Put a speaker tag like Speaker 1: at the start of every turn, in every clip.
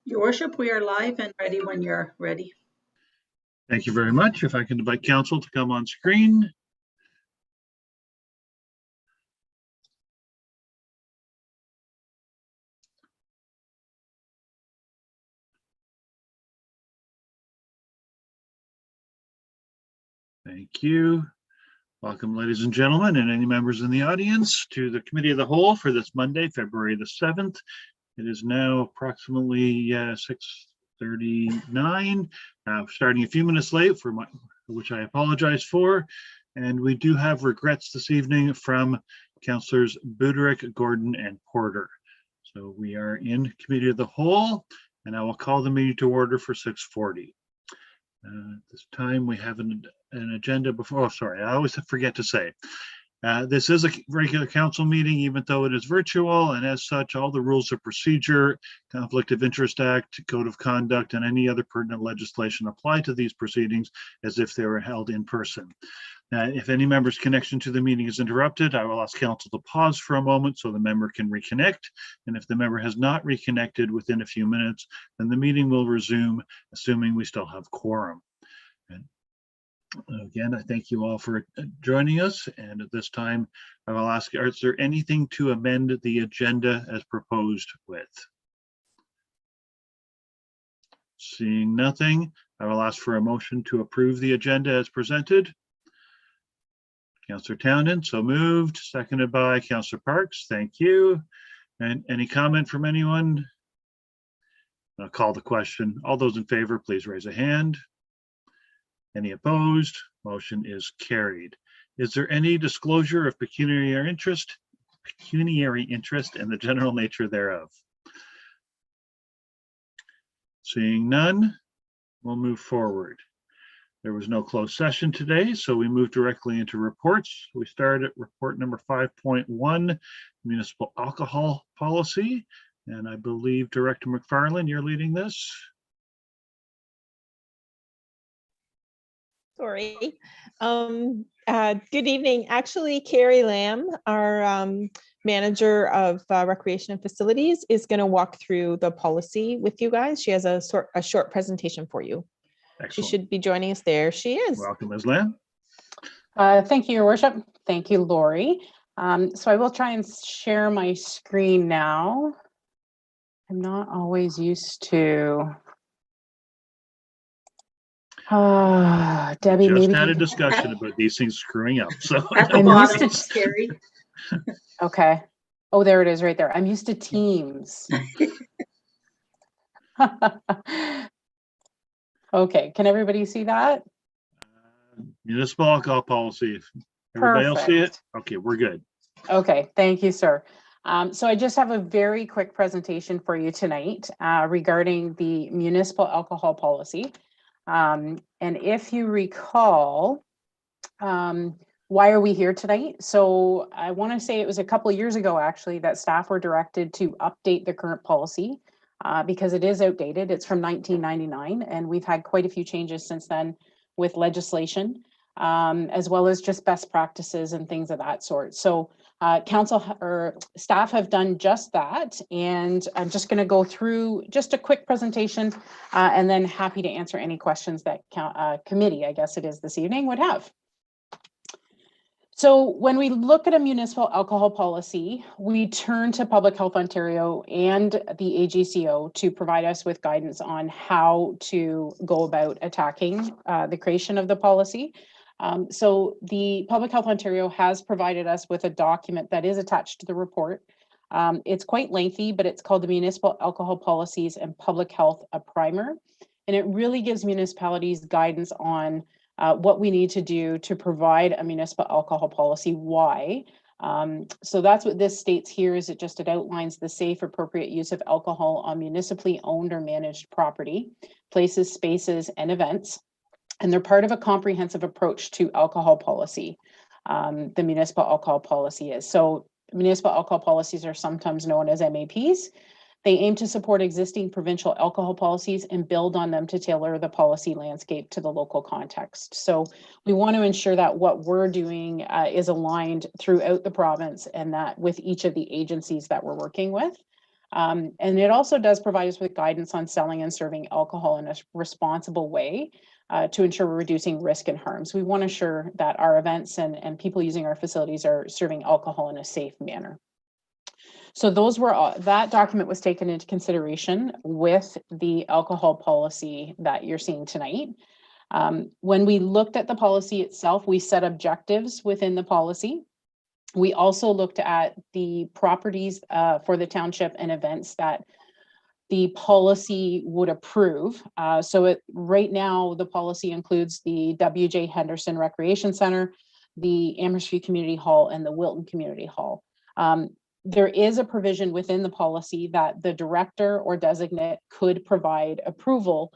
Speaker 1: Your Worship, we are live and ready when you're ready.
Speaker 2: Thank you very much. If I can invite council to come on screen. Thank you. Welcome, ladies and gentlemen, and any members in the audience to the Committee of the Whole for this Monday, February the 7th. It is now approximately 6:39, starting a few minutes late, which I apologize for. And we do have regrets this evening from Councillors Buderick, Gordon, and Porter. So we are in Committee of the Whole, and I will call the meeting to order for 6:40. At this time, we have an agenda before. Oh, sorry, I always forget to say. This is a regular council meeting, even though it is virtual, and as such, all the rules of procedure, Conflict of Interest Act, Code of Conduct, and any other pertinent legislation apply to these proceedings as if they were held in person. If any member's connection to the meeting is interrupted, I will ask council to pause for a moment so the member can reconnect. And if the member has not reconnected within a few minutes, then the meeting will resume, assuming we still have quorum. And again, I thank you all for joining us. And at this time, I will ask, is there anything to amend the agenda as proposed with? Seeing nothing, I will ask for a motion to approve the agenda as presented. Councillor Townend, so moved. Seconded by Councillor Parks. Thank you. And any comment from anyone? I'll call the question. All those in favor, please raise a hand. Any opposed? Motion is carried. Is there any disclosure of pecuniary interest and the general nature thereof? Seeing none, we'll move forward. There was no closed session today, so we move directly into reports. We start at report number 5.1, Municipal Alcohol Policy. And I believe Director McFarland, you're leading this.
Speaker 3: Sorry. Good evening. Actually, Carrie Lamb, our manager of recreation and facilities, is going to walk through the policy with you guys. She has a short presentation for you. Excellent. She should be joining us there. She is.
Speaker 2: Welcome, Ms. Lamb.
Speaker 4: Thank you, Your Worship. Thank you, Lori. So I will try and share my screen now. I'm not always used to. Debbie,
Speaker 2: just
Speaker 4: maybe
Speaker 2: had a discussion about these things screwing up. So
Speaker 1: I'm used to scary.
Speaker 4: Okay. Oh, there it is right there. I'm used to Teams. Okay, can everybody see that?
Speaker 2: Municipal alcohol policy. Everybody else see it? Okay, we're good.
Speaker 4: Okay, thank you, sir. So I just have a very quick presentation for you tonight regarding the municipal alcohol policy. And if you recall, why are we here tonight? So I want to say it was a couple of years ago, actually, that staff were directed to update the current policy because it is outdated. It's from 1999, and we've had quite a few changes since then with legislation, as well as just best practices and things of that sort. So council or staff have done just that, and I'm just going to go through just a quick presentation and then happy to answer any questions that committee, I guess it is this evening, would have. So when we look at a municipal alcohol policy, we turn to Public Health Ontario and the AGCO to provide us with guidance on how to go about attacking the creation of the policy. So the Public Health Ontario has provided us with a document that is attached to the report. It's quite lengthy, but it's called the Municipal Alcohol Policies and Public Health, a Primer. And it really gives municipalities guidance on what we need to do to provide a municipal alcohol policy, why. So that's what this states here, is it outlines the safe, appropriate use of alcohol on municipally owned or managed property, places, spaces, and events. And they're part of a comprehensive approach to alcohol policy. The municipal alcohol policy is. So municipal alcohol policies are sometimes known as MAPs. They aim to support existing provincial alcohol policies and build on them to tailor the policy landscape to the local context. So we want to ensure that what we're doing is aligned throughout the province, and that with each of the agencies that we're working with. And it also does provide us with guidance on selling and serving alcohol in a responsible way to ensure we're reducing risk and harms. We want to ensure that our events and people using our facilities are serving alcohol in a safe manner. So those were that document was taken into consideration with the alcohol policy that you're seeing tonight. When we looked at the policy itself, we set objectives within the policy. We also looked at the properties for the township and events that the policy would approve. Right now, the policy includes the W.J. Henderson Recreation Center, the Amherst Community Hall, and the Wilton Community Hall. There is a provision within the policy that the director or designate could provide approval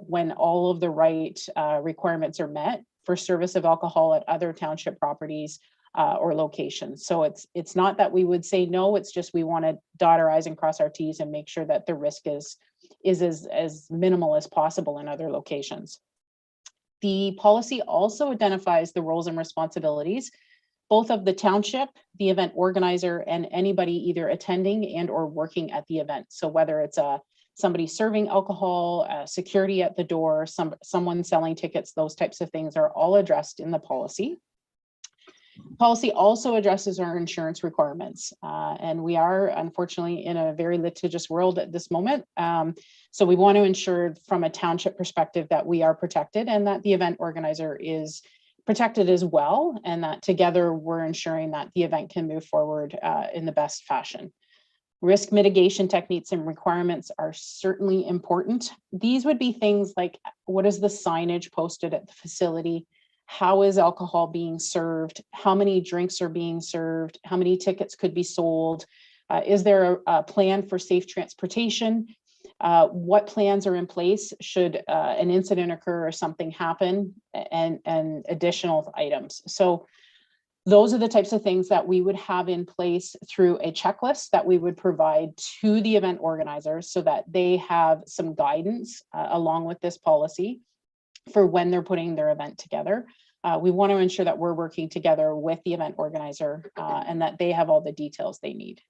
Speaker 4: when all of the right requirements are met for service of alcohol at other township properties or locations. So it's not that we would say no, it's just we want to dot our I's and cross our T's and make sure that the risk is as minimal as possible in other locations. The policy also identifies the roles and responsibilities both of the township, the event organizer, and anybody either attending and or working at the event. So whether it's somebody serving alcohol, security at the door, someone selling tickets, those types of things are all addressed in the policy. Policy also addresses our insurance requirements, and we are unfortunately in a very litigious world at this moment. So we want to ensure from a township perspective that we are protected and that the event organizer is protected as well, and that together we're ensuring that the event can move forward in the best fashion. Risk mitigation techniques and requirements are certainly important. These would be things like, what is the signage posted at the facility? How is alcohol being served? How many drinks are being served? How many tickets could be sold? Is there a plan for safe transportation? What plans are in place should an incident occur or something happen, and additional items. So those are the types of things that we would have in place through a checklist that we would provide to the event organizers so that they have some guidance along with this policy for when they're putting their event together. We want to ensure that we're working together with the event organizer and that they have all the details they need.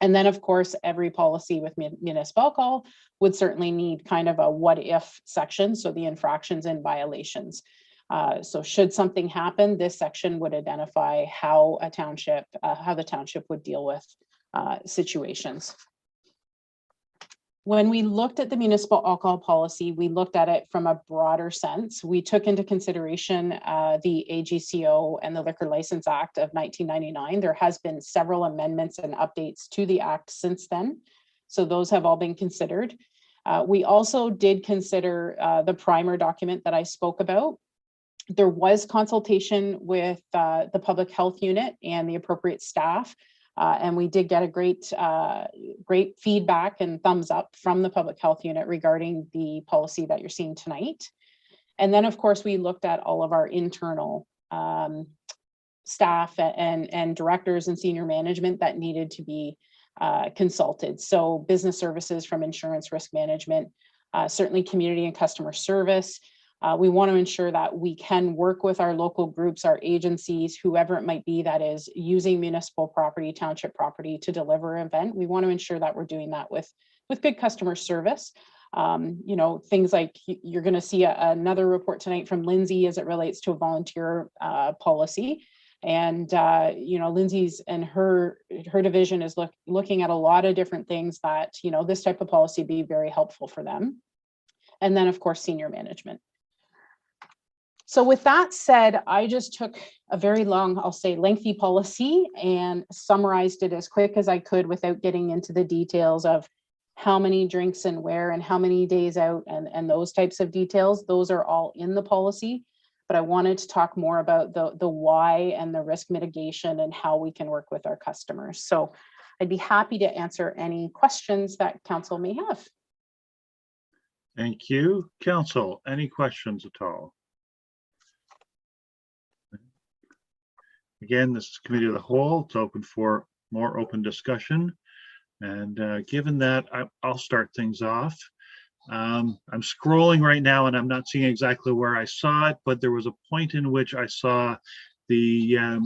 Speaker 4: And then, of course, every policy with municipal alcohol would certainly need kind of a what if section, so the infractions and violations. So should something happen, this section would identify how the township would deal with situations. When we looked at the municipal alcohol policy, we looked at it from a broader sense. We took into consideration the AGCO and the Liquor License Act of 1999. There has been several amendments and updates to the act since then. So those have all been considered. We also did consider the primer document that I spoke about. There was consultation with the public health unit and the appropriate staff. And we did get a great feedback and thumbs up from the public health unit regarding the policy that you're seeing tonight. And then, of course, we looked at all of our internal staff and directors and senior management that needed to be consulted. So business services from insurance risk management, certainly community and customer service. We want to ensure that we can work with our local groups, our agencies, whoever it might be that is using municipal property, township property to deliver an event. We want to ensure that we're doing that with good customer service. You know, things like you're going to see another report tonight from Lindsay as it relates to a volunteer policy. And, you know, Lindsay's and her division is looking at a lot of different things that, you know, this type of policy be very helpful for them. And then, of course, senior management. So with that said, I just took a very long, I'll say lengthy policy and summarized it as quick as I could without getting into the details of how many drinks and where and how many days out and those types of details. Those are all in the policy, but I wanted to talk more about the why and the risk mitigation and how we can work with our customers. So I'd be happy to answer any questions that council may have.
Speaker 2: Thank you. Council, any questions at all? Again, this is committee of the whole. It's open for more open discussion. And given that, I'll start things off. I'm scrolling right now and I'm not seeing exactly where I saw it, but there was a point in which I saw the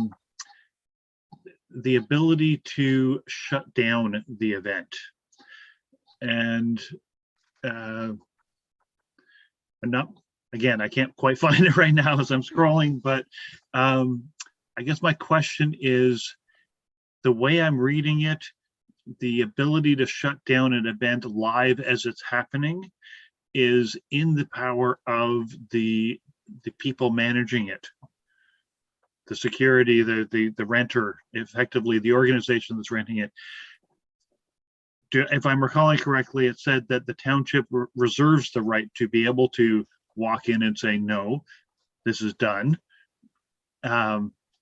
Speaker 2: the ability to shut down the event. And I'm not, again, I can't quite find it right now as I'm scrolling, but I guess my question is, the way I'm reading it, the ability to shut down an event live as it's happening is in the power of the people managing it. The security, the renter, effectively the organization that's renting it. If I'm recalling correctly, it said that the township reserves the right to be able to walk in and say, no, this is done.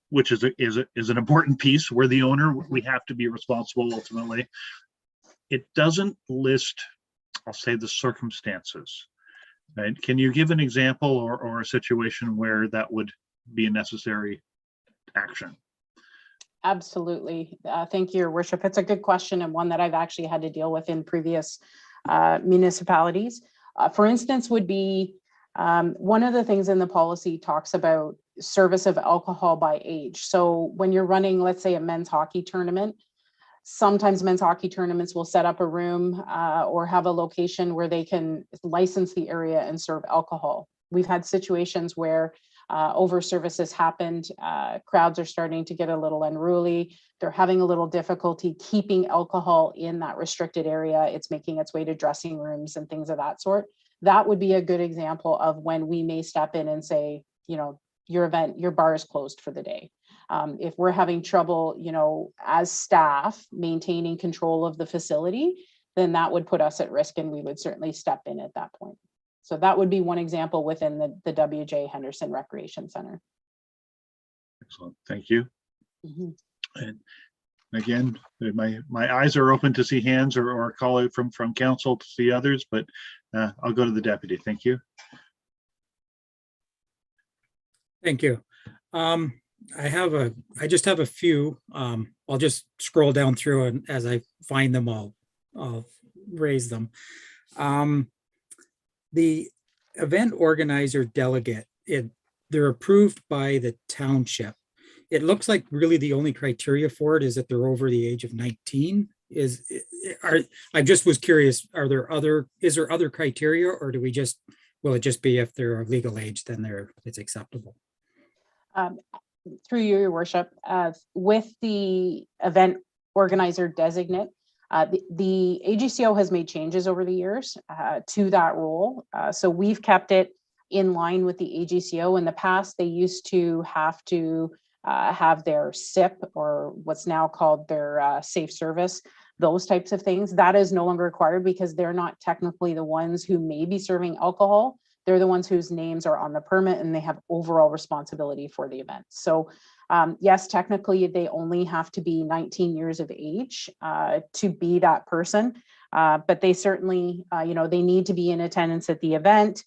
Speaker 2: Which is an important piece. We're the owner, we have to be responsible ultimately. It doesn't list, I'll say, the circumstances. Right? Can you give an example or a situation where that would be a necessary action?
Speaker 4: Absolutely. Thank you, Your Worship. It's a good question, and one that I've actually had to deal with in previous municipalities. For instance, would be one of the things in the policy talks about service of alcohol by age. So when you're running, let's say, a men's hockey tournament, sometimes men's hockey tournaments will set up a room or have a location where they can license the area and serve alcohol. We've had situations where over services happened, crowds are starting to get a little unruly. They're having a little difficulty keeping alcohol in that restricted area. It's making its way to dressing rooms and things of that sort. That would be a good example of when we may step in and say, you know, your bar is closed for the day. If we're having trouble, you know, as staff maintaining control of the facility, then that would put us at risk, and we would certainly step in at that point. So that would be one example within the WJ Henderson Recreation Center.
Speaker 2: Excellent, thank you.
Speaker 4: Mm-hmm.
Speaker 2: And again, my eyes are open to see hands or call out from council to see others, but I'll go to the deputy. Thank you.
Speaker 5: Thank you. I just have a few. I'll just scroll down through, and as I find them, I'll raise them. The event organizer delegate, they're approved by the township. It looks like really the only criteria for it is that they're over the age of 19. I just was curious, is there other criteria, or will it just be if they're of legal age, then it's acceptable?
Speaker 4: Through you, Your Worship, with the event organizer designate, the AGCO has made changes over the years to that role. So we've kept it in line with the AGCO. In the past, they used to have to have their SIP, or what's now called their safe service, those types of things. That is no longer required because they're not technically the ones who may be serving alcohol. They're the ones whose names are on the permit, and they have overall responsibility for the event. So yes, technically they only have to be 19 years of age to be that person. But they certainly, they need to be in attendance at the event.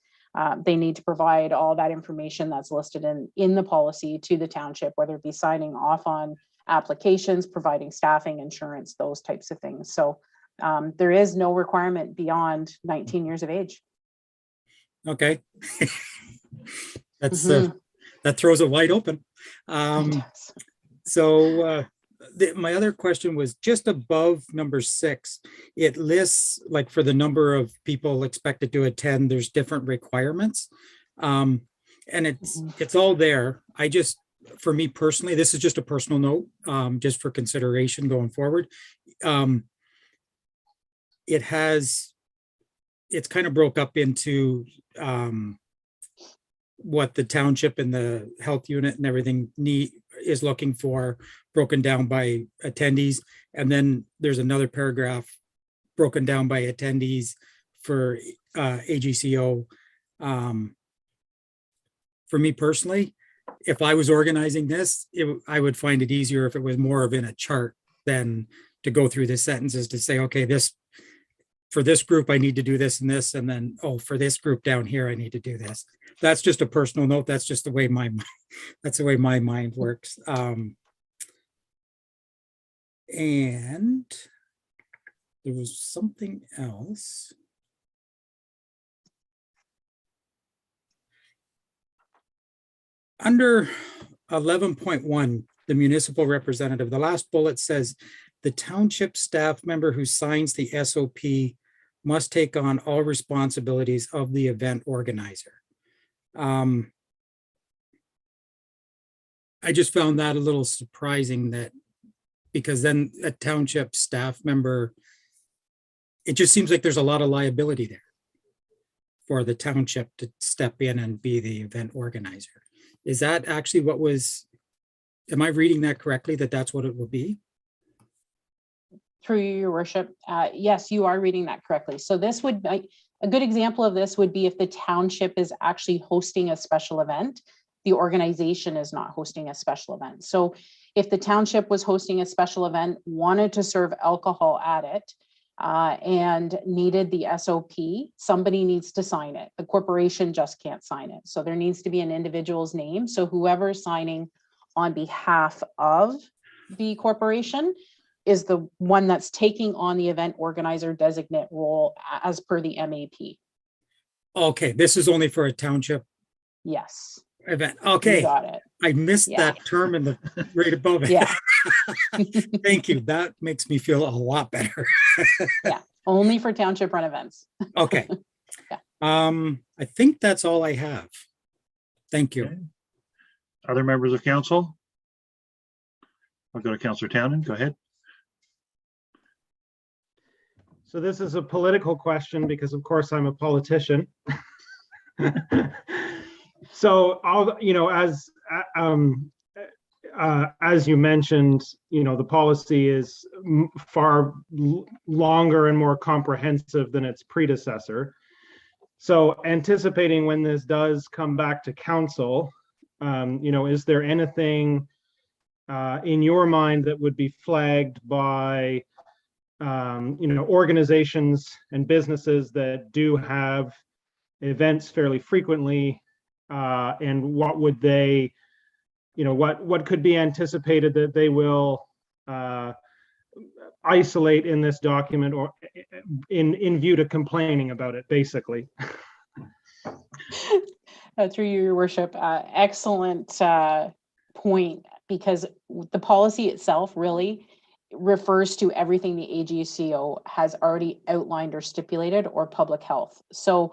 Speaker 4: They need to provide all that information that's listed in the policy to the township, whether it be signing off on applications, providing staffing, insurance, those types of things. So there is no requirement beyond 19 years of age.
Speaker 5: Okay. That's that throws it wide open. So my other question was just above number 6. It lists, like, for the number of people expected to attend, there's different requirements. And it's all there. For me personally, this is just a personal note, just for consideration going forward. It's kind of broke up into what the township and the health unit and everything is looking for, broken down by attendees. And then there's another paragraph broken down by attendees for AGCO. For me personally, if I was organizing this, I would find it easier if it was more of in a chart than to go through the sentences to say, okay, for this group, I need to do this and this, and then, for this group down here, I need to do this. That's just a personal note. That's just the way my mind works. And there was something else. Under 11.1, the municipal representative. The last bullet says, the township staff member who signs the SOP must take on all responsibilities of the event organizer. I just found that a little surprising, that because then a township staff member, it just seems like there's a lot of liability there for the township to step in and be the event organizer. Is that actually what was, am I reading that correctly, that that's what it will be?
Speaker 4: Through your worship, yes, you are reading that correctly. So this would be, a good example of this would be if the township is actually hosting a special event, the organization is not hosting a special event. So if the township was hosting a special event, wanted to serve alcohol at it, and needed the SOP, somebody needs to sign it. The corporation just can't sign it. So there needs to be an individual's name. So whoever's signing on behalf of the corporation is the one that's taking on the event organizer designate role as per the MAP.
Speaker 5: Okay, this is only for a township
Speaker 4: Yes.
Speaker 5: event.
Speaker 4: You
Speaker 5: Okay,
Speaker 4: got it.
Speaker 5: I missed
Speaker 4: Yeah.
Speaker 5: that term in the right above it.
Speaker 4: Yeah.
Speaker 5: Thank you. That makes me feel a lot better.
Speaker 4: Yeah. Only for township run events.
Speaker 5: Okay.
Speaker 4: Yeah.
Speaker 5: I think that's all I have. Thank you.
Speaker 2: Okay. Other members of council? I'll go to Councillor Townend. Go ahead.
Speaker 6: So this is a political question because, of course, I'm a politician. So, as you mentioned, the policy is far longer and more comprehensive than its predecessor. So, anticipating when this does come back to council, is there anything in your mind that would be flagged by organizations and businesses that do have events fairly frequently, and what would they, what could be anticipated that they will isolate in this document, or in view to complaining about it, basically?
Speaker 4: Through your worship, excellent point, because the policy itself really refers to everything the AGCO has already outlined or stipulated, or public health. So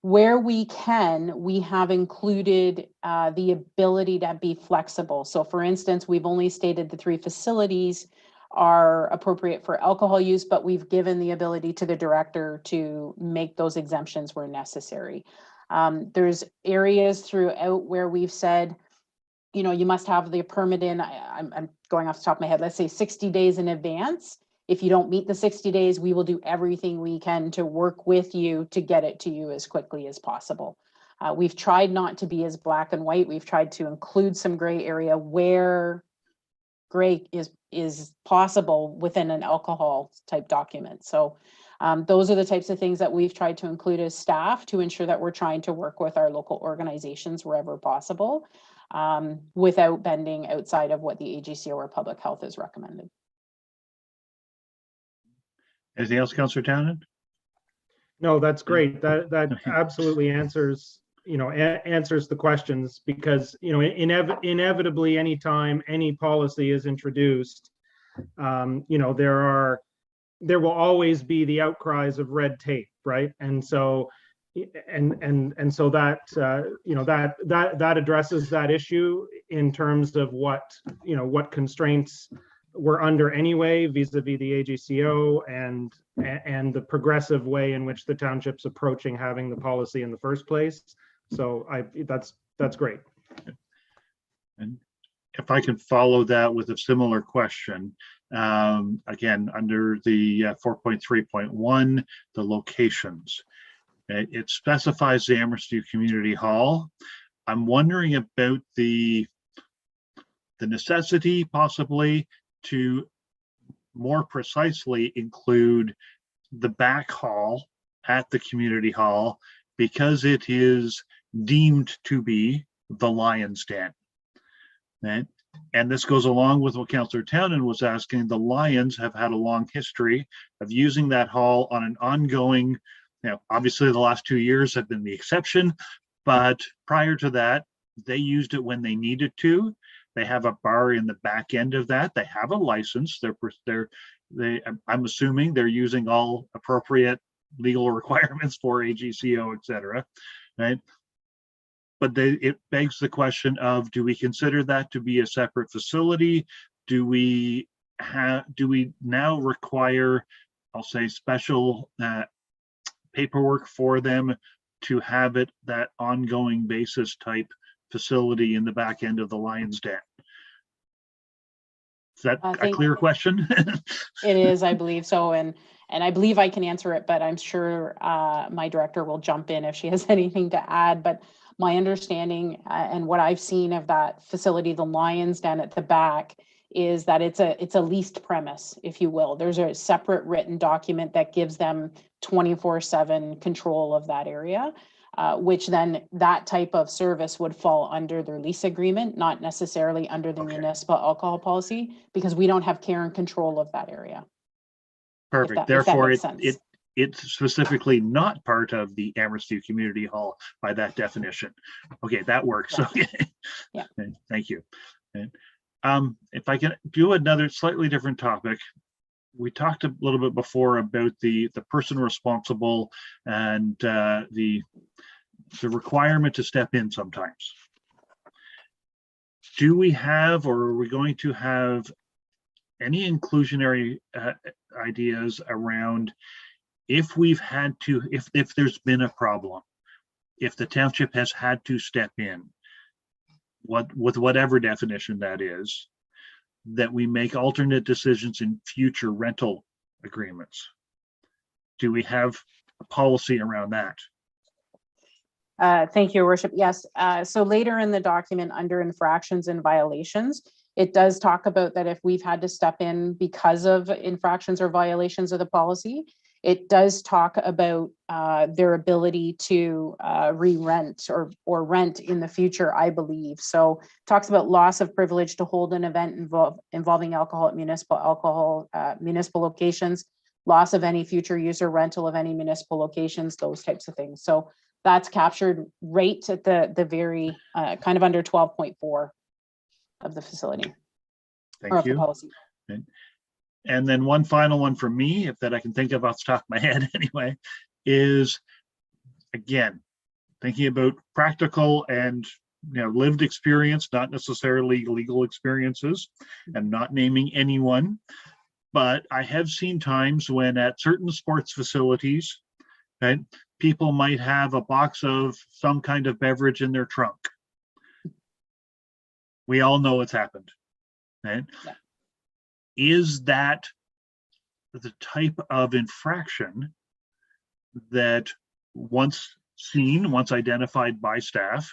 Speaker 4: where we can, we have included the ability to be flexible. So for instance, we've only stated the 3 facilities are appropriate for alcohol use, but we've given the ability to the director to make those exemptions where necessary. There's areas throughout where we've said, you must have the permit in, I'm going off the top of my head, let's say 60 days in advance. If you don't meet the 60 days, we will do everything we can to work with you to get it to you as quickly as possible. We've tried not to be as black and white. We've tried to include some gray area where gray is possible within an alcohol type document. So those are the types of things that we've tried to include as staff to ensure that we're trying to work with our local organizations wherever possible, without bending outside of what the AGCO or public health is recommended.
Speaker 2: Anything else, Councillor Townend?
Speaker 6: No, that's great. That absolutely answers the questions, because inevitably, anytime any policy is introduced, there will always be the outcries of red tape, right? And so so that that addresses that issue in terms of what constraints we're under anyway, vis-a-vis the AGCO and the progressive way in which the township's approaching having the policy in the first place. So that's great.
Speaker 2: And if I can follow that with a similar question, again, under the 4.3.1, the locations, it specifies the Amherst Community Hall. I'm wondering about the necessity possibly to more precisely include the back hall at the community hall, because it is deemed to be the lion's den. Right? And this goes along with what Councillor Townend was asking. The Lions have had a long history of using that hall on an ongoing, obviously the last 2 years have been the exception, but prior to that, they used it when they needed to. they have a bar in the back end of that. They have a license. I'm assuming they're using all appropriate legal requirements for AGCO, et cetera, right? But it begs the question of, do we consider that to be a separate facility? Do we now require, I'll say, special paperwork for them to have it that ongoing basis type facility in the back end of the Lion's Den? Is that a clear question?
Speaker 4: It is, I believe so. And I believe I can answer it, but I'm sure my director will jump in if she has anything to add. But my understanding and what I've seen of that facility, the Lion's Den at the back, is that it's a leased premise, if you will. There's a separate written document that gives them 24/7 control of that area, which then that type of service would fall under their lease agreement, not necessarily under the municipal alcohol policy, because we don't have care and control of that area.
Speaker 2: Perfect. Therefore, it's specifically not part of the Amherst Community Hall by that definition. Okay, that works.
Speaker 4: Right.
Speaker 2: Okay.
Speaker 4: Yeah.
Speaker 2: Okay, thank you. Okay. If I can do another slightly different topic, we talked a little bit before about the person responsible and the requirement to step in sometimes. Do we have, or are we going to have any inclusionary ideas around if we've had to, if there's been a problem, if the township has had to step in, with whatever definition that is, that we make alternate decisions in future rental agreements? Do we have a policy around that?
Speaker 4: Thank you, Your Worship. Yes. So later in the document under infractions and violations, it does talk about that if we've had to step in because of infractions or violations of the policy, it does talk about their ability to re-rent or rent in the future, I believe. So talks about loss of privilege to hold an event involving alcohol at municipal locations, loss of any future use or rental of any municipal locations, those types of things. So that's captured right at the very kind of under 12.4 of the facility.
Speaker 2: Thank you.
Speaker 4: The policy.
Speaker 2: Okay. And then one final one for me, if that I can think of off the top of my head anyway, is again, thinking about practical and lived experience, not necessarily legal experiences, and not naming anyone. But I have seen times when at certain sports facilities, right, people might have a box of some kind of beverage in their trunk. We all know it's happened. Right? Yeah. Is that the type of infraction that once seen, once identified by staff,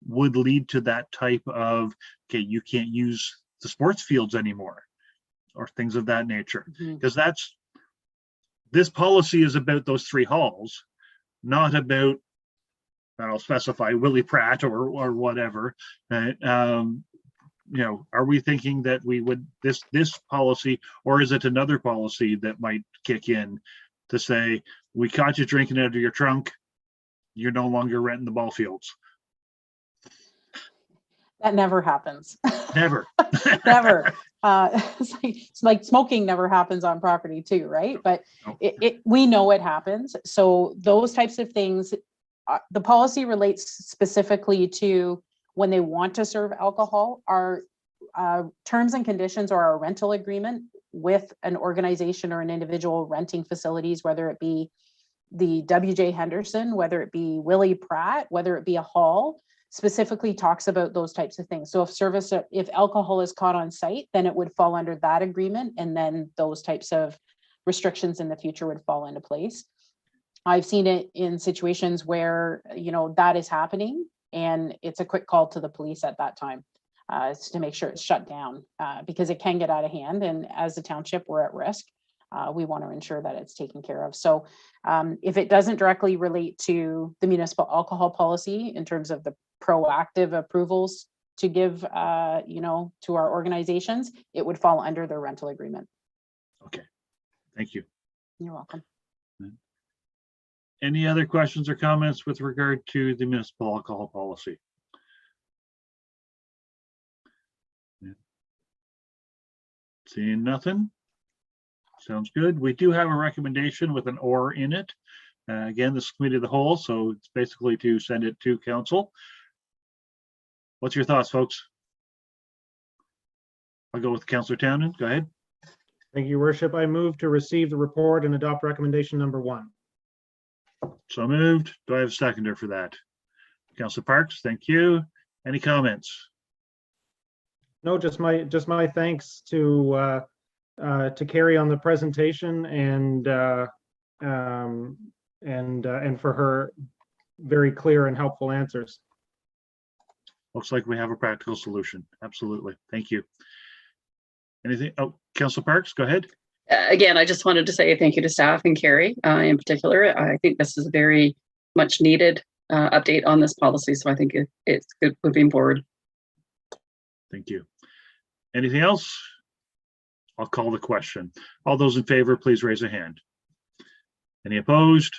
Speaker 2: would lead to that type of, okay, you can't use the sports fields anymore, or things of that nature? Because this policy is about those three halls, not about, I'll specify Willie Pratt or whatever. Are we thinking that we would this policy, or is it another policy that might kick in to say, we caught you drinking out of your trunk, you're no longer renting the ball fields?
Speaker 4: That never happens.
Speaker 2: Never.
Speaker 4: Never. It's like smoking never happens on property too, right? But we know it happens. So those types of things, the policy relates specifically to when they want to serve alcohol. Our terms and conditions or our rental agreement with an organization or an individual renting facilities, whether it be the W.J. Henderson, whether it be Willie Pratt, whether it be a hall, specifically talks about those types of things. So if alcohol is caught on site, then it would fall under that agreement, and then those types of restrictions in the future would fall into place. I've seen it in situations where that is happening, and it's a quick call to the police at that time to make sure it's shut down because it can get out of hand. And as a township, we're at risk. We want to ensure that it's taken care of. So if it doesn't directly relate to the municipal alcohol policy in terms of the proactive approvals to give, to our organizations, it would fall under their rental agreement.
Speaker 2: Okay, thank you.
Speaker 4: You're welcome.
Speaker 2: Any other questions or comments with regard to the municipal alcohol policy? Seeing nothing. Sounds good. We do have a recommendation with an or in it. Again, this is committee of the whole, so it's basically to send it to council. What's your thoughts, folks? I'll go with Councillor Townend. Go ahead.
Speaker 6: Thank you, Your Worship. I move to receive the report and adopt recommendation number 1.
Speaker 2: So moved. Do I have a seconder for that? Councillor Parks, thank you. Any comments?
Speaker 6: No, just my thanks to Carrie on the presentation and for her very clear and helpful answers.
Speaker 2: Looks like we have a practical solution. Absolutely. Thank you. Anything? Oh, Councillor Parks, go ahead.
Speaker 7: Again, I just wanted to say thank you to staff and Carrie in particular. I think this is a very much needed update on this policy. So I think it's good moving forward.
Speaker 2: Thank you. Anything else? I'll call the question. All those in favor, please raise a hand. Any opposed?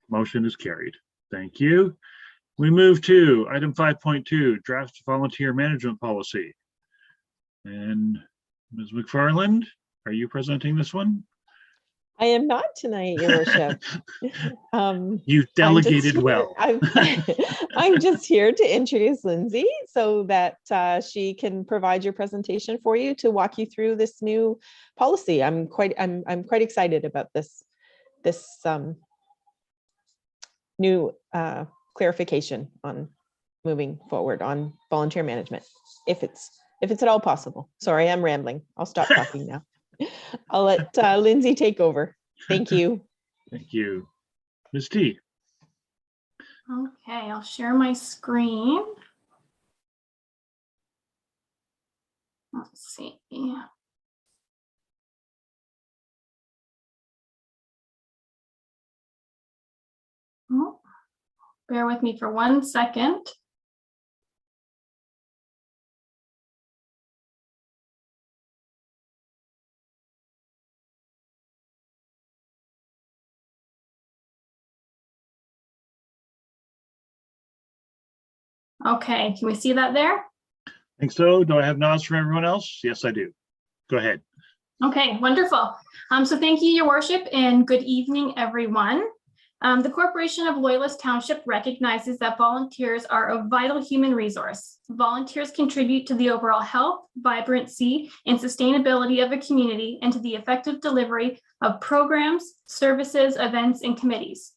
Speaker 2: Motion is carried. Thank you. We move to item 5.2, draft volunteer management policy. And Ms. McFarland, are you presenting this one?
Speaker 3: I am not tonight, Your Worship.
Speaker 2: You delegated well.
Speaker 3: I'm just here to introduce Lindsay so that she can provide your presentation for you to walk you through this new policy. I'm quite excited about this new clarification on moving forward on volunteer management, if it's at all possible. Sorry, I'm rambling. I'll stop talking now. I'll let Lindsay take over. Thank you.
Speaker 2: Thank you. Ms. T.
Speaker 8: Okay, I'll share my screen. Let's see. Oh, bear with me for 1 second. Okay, can we see that there?
Speaker 2: Think so. Do I have nods from everyone else? Yes, I do. Go ahead.
Speaker 8: Okay, wonderful. So thank you, Your Worship, and good evening, everyone. The Corporation of Loyalist Township recognizes that volunteers are a vital human resource. Volunteers contribute to the overall health, vibrancy, and sustainability of a community and to the effective delivery of programs, services, events, and committees.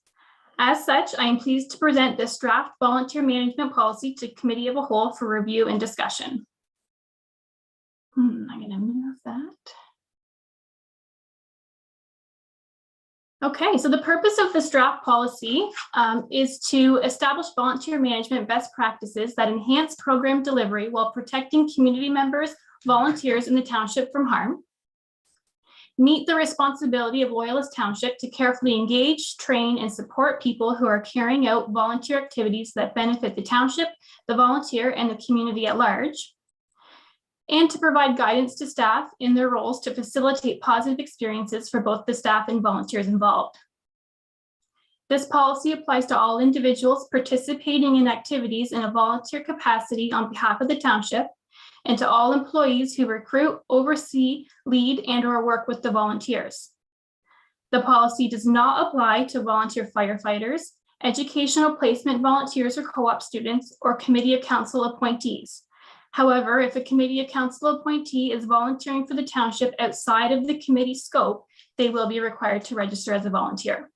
Speaker 8: As such, I am pleased to present this draft volunteer management policy to Committee of a Whole for review and discussion. I'm going to move that. Okay, so the purpose of this draft policy is to establish volunteer management best practices that enhance program delivery while protecting community members, volunteers in the township from harm. Meet the responsibility of Loyalist Township to carefully engage, train, and support people who are carrying out volunteer activities that benefit the township, the volunteer, and the community at large. And to provide guidance to staff in their roles to facilitate positive experiences for both the staff and volunteers involved. This policy applies to all individuals participating in activities in a volunteer capacity on behalf of the township, and to all employees who recruit, oversee, lead, and/or work with the volunteers. The policy does not apply to volunteer firefighters, educational placement volunteers or co-op students, or committee of council appointees. However, if a committee of council appointee is volunteering for the township outside of the committee scope, they will be required to register as a volunteer.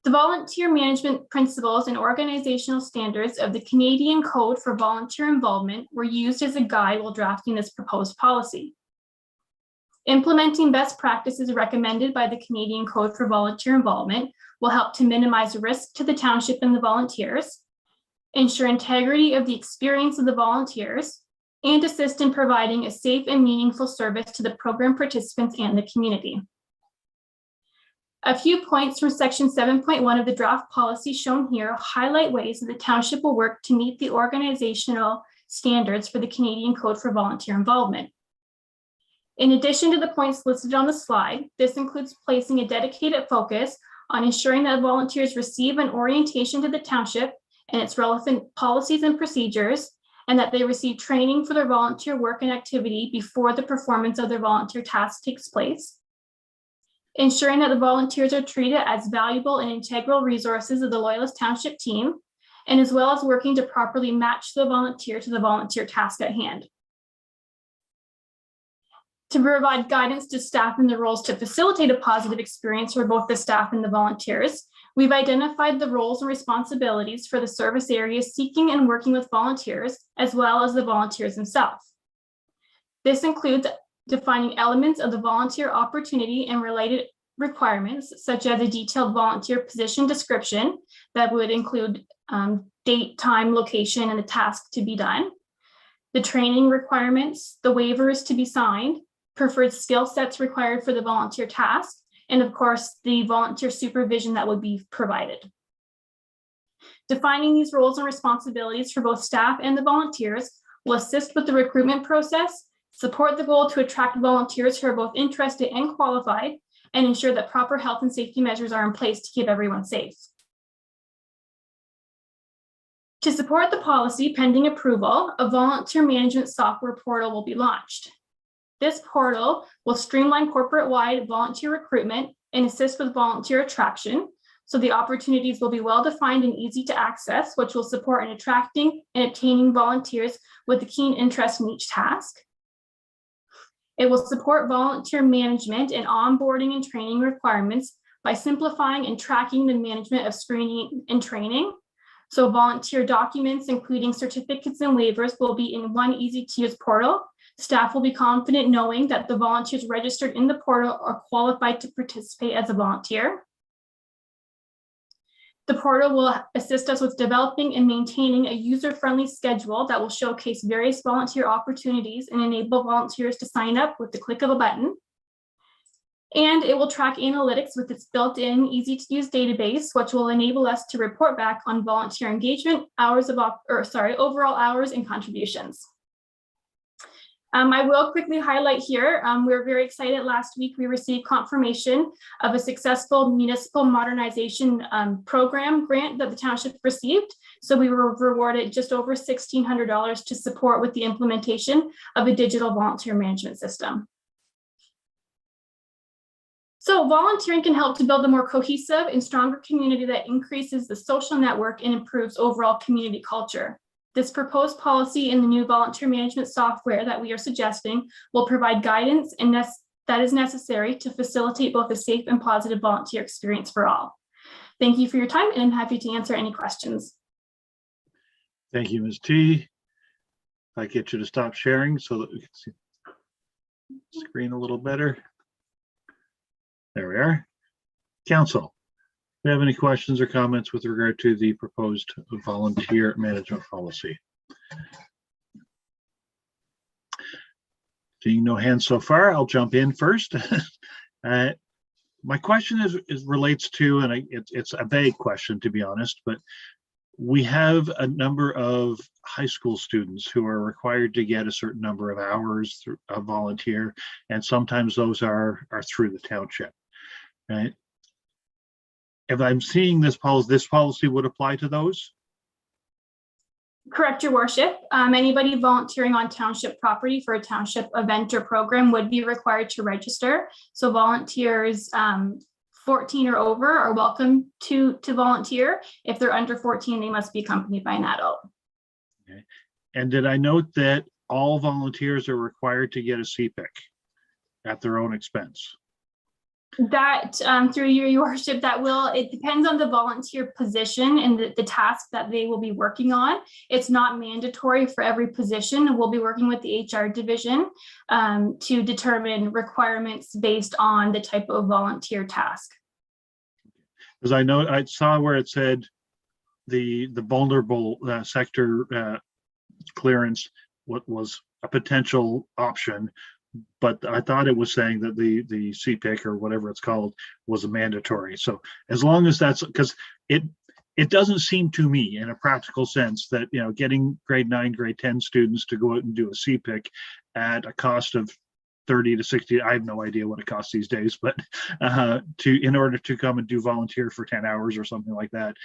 Speaker 8: The volunteer management principles and organizational standards of the Canadian Code for Volunteer Involvement were used as a guide while drafting this proposed policy. Implementing best practices recommended by the Canadian Code for Volunteer Involvement will help to minimize risk to the township and the volunteers, ensure integrity of the experience of the volunteers, and assist in providing a safe and meaningful service to the program participants and the community. A few points from section 7.1 of the draft policy shown here highlight ways that the township will work to meet the organizational standards for the Canadian Code for Volunteer Involvement. In addition to the points listed on the slide, this includes placing a dedicated focus on ensuring that volunteers receive an orientation to the township and its relevant policies and procedures, and that they receive training for their volunteer work and activity before the performance of their volunteer task takes place. Ensuring that the volunteers are treated as valuable and integral resources of the Loyalist Township team, and as well as working to properly match the volunteer to the volunteer task at hand. To provide guidance to staff in the roles to facilitate a positive experience for both the staff and the volunteers, we've identified the roles and responsibilities for the service areas seeking and working with volunteers, as well as the volunteers themselves. This includes defining elements of the volunteer opportunity and related requirements, such as a detailed volunteer position description that would include date, time, location, and the task to be done, the training requirements, the waivers to be signed, preferred skill sets required for the volunteer task, and of course, the volunteer supervision that would be provided. Defining these roles and responsibilities for both staff and the volunteers will assist with the recruitment process, support the goal to attract volunteers who are both interested and qualified, and ensure that proper health and safety measures are in place to keep everyone safe. To support the policy pending approval, a volunteer management software portal will be launched. This portal will streamline corporate-wide volunteer recruitment and assist with volunteer attraction, so the opportunities will be well-defined and easy to access, which will support in attracting and obtaining volunteers with a keen interest in each task. It will support volunteer management and onboarding and training requirements by simplifying and tracking the management of screening and training. So volunteer documents, including certificates and waivers, will be in one easy-to-use portal. Staff will be confident knowing that the volunteers registered in the portal are qualified to participate as a volunteer. The portal will assist us with developing and maintaining a user-friendly schedule that will showcase various volunteer opportunities and enable volunteers to sign up with the click of a button. And it will track analytics with its built-in, easy-to-use database, which will enable us to report back on volunteer engagement, overall hours and contributions. I will quickly highlight here, we're very excited. Last week, we received confirmation of a successful municipal modernization program grant that the township received. So we were rewarded just over $1,600 to support with the implementation of a digital volunteer management system. So volunteering can help to build a more cohesive and stronger community that increases the social network and improves overall community culture. This proposed policy in the new volunteer management software that we are suggesting will provide guidance and that is necessary to facilitate both a safe and positive volunteer experience for all. Thank you for your time, and I'm happy to answer any questions.
Speaker 2: Thank you, Ms. T. If I get you to stop sharing so that we can see the screen a little better. There we are. Council, do you have any questions or comments with regard to the proposed volunteer management policy? Seeing no hands so far, I'll jump in first. My question relates to, and it's a vague question to be honest, but we have a number of high school students who are required to get a certain number of hours through a volunteer, and sometimes those are through the township, right? If I'm seeing this policy would apply to those?
Speaker 8: Correct, your worship. Anybody volunteering on township property for a township event or program would be required to register. So volunteers 14 or over are welcome to volunteer. If they're under 14, they must be accompanied by an adult.
Speaker 2: Okay. And did I note that all volunteers are required to get a CPIC at their own expense?
Speaker 8: That through your worship, it depends on the volunteer position and the task that they will be working on. It's not mandatory for every position. We'll be working with the HR division to determine requirements based on the type of volunteer task.
Speaker 2: Because I saw where it said the vulnerable sector clearance, what was a potential option, but I thought it was saying that the CPIC or whatever it's called was a mandatory. So as long as that's, because it doesn't seem to me in a practical sense that, you know, getting grade 9, grade 10 students to go out and do a CPIC at a cost of 30 to 60, I have no idea what it costs these days, but in order to come and do volunteer for 10 hours or something like that,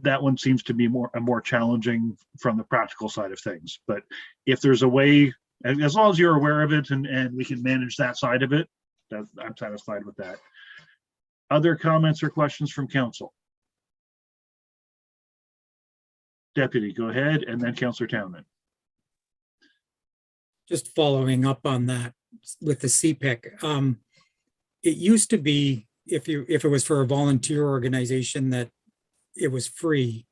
Speaker 2: that one seems to be more challenging from the practical side of things. But if there's a way, as long as you're aware of it and we can manage that side of it, I'm satisfied with that. Other comments or questions from council? Deputy, go ahead, and then Councillor Townend.
Speaker 5: Just following up on that with the CPIC. It used to be if it was for a volunteer organization that it was free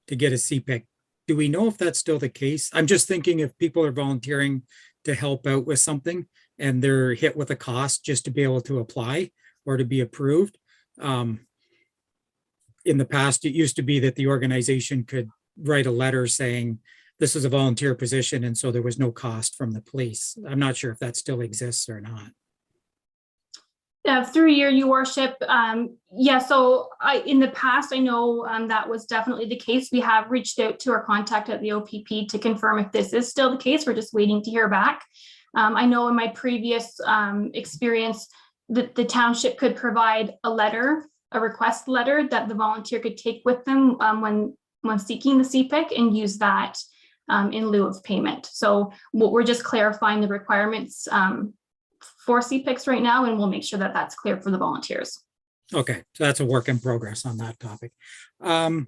Speaker 5: to get a CPIC. Do we know if that's still the case? I'm just thinking if people are volunteering to help out with something and they're hit with a cost just to be able to apply or to be approved. In the past, it used to be that the organization could write a letter saying this is a volunteer position, and so there was no cost from the police. I'm not sure if that still exists or not.
Speaker 8: Through your worship, yeah, so in the past, I know that was definitely the case. We have reached out to our contact at the OPP to confirm if this is still the case. We're just waiting to hear back. I know in my previous experience that the township could provide a request letter that the volunteer could take with them when seeking the CPIC and use that in lieu of payment. So we're just clarifying the requirements for CPICs right now, and we'll make sure that that's clear for the volunteers.
Speaker 5: Okay, so that's a work in progress on that topic. The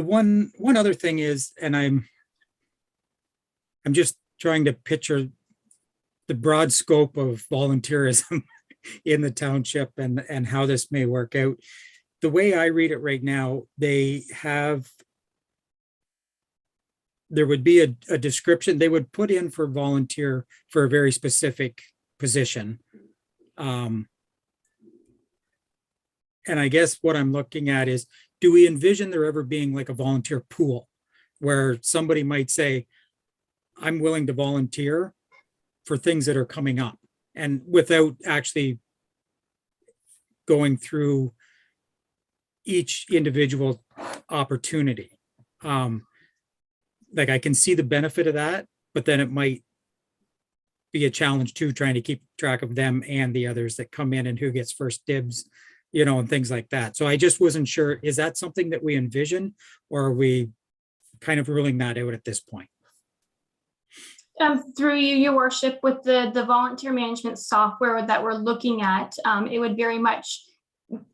Speaker 5: one other thing is, and I'm just trying to picture the broad scope of volunteerism in the township and how this may work out. The way I read it right now, there would be a description they would put in for volunteer for a very specific position. And I guess what I'm looking at is, do we envision there ever being like a volunteer pool where somebody might say, I'm willing to volunteer for things that are coming up, and without actually going through each individual opportunity? Like I can see the benefit of that, but then it might be a challenge too, trying to keep track of them and the others that come in and who gets first dibs, and things like that. So I just wasn't sure, is that something that we envision, or are we kind of ruling that out at this point?
Speaker 8: Through your worship, with the volunteer management software that we're looking at, it would very much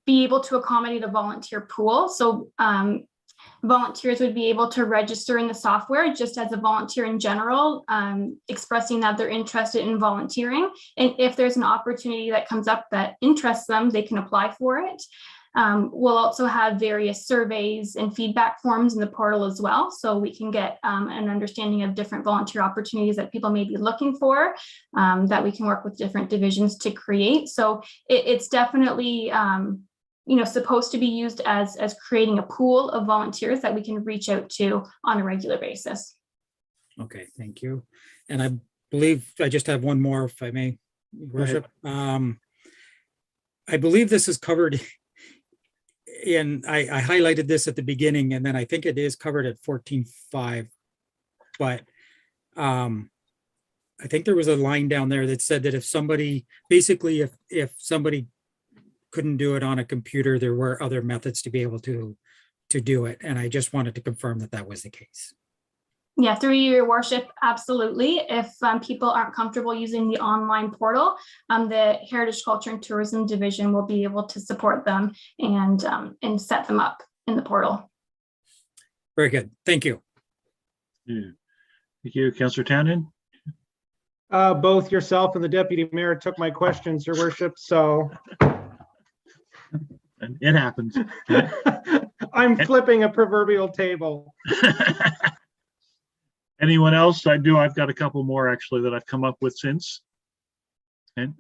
Speaker 8: be able to accommodate a volunteer pool. So volunteers would be able to register in the software just as a volunteer in general, expressing that they're interested in volunteering. And if there's an opportunity that comes up that interests them, they can apply for it. We'll also have various surveys and feedback forms in the portal as well, so we can get an understanding of different volunteer opportunities that people may be looking for, that we can work with different divisions to create. So it's definitely supposed to be used as creating a pool of volunteers that we can reach out to on a regular basis.
Speaker 5: Okay, thank you. And I believe I just have one more, if I may, Worship. I believe this is covered in, I highlighted this at the beginning, and then I think it is covered at 14.5. But I think there was a line down there that said that if somebody, basically, if somebody couldn't do it on a computer, there were other methods to be able to do it. And I just wanted to confirm that that was the case.
Speaker 8: Yeah, through your worship, absolutely. If people aren't comfortable using the online portal, the Heritage, Culture and Tourism Division will be able to support them and set them up in the portal.
Speaker 5: Very good. Thank you.
Speaker 2: Yeah. Thank you, Councillor Townend.
Speaker 6: Both yourself and the deputy mayor took my questions, your worship, so.
Speaker 2: It happens.
Speaker 6: I'm flipping a proverbial table.
Speaker 2: Anyone else? I've got a couple more actually that I've come up with since. And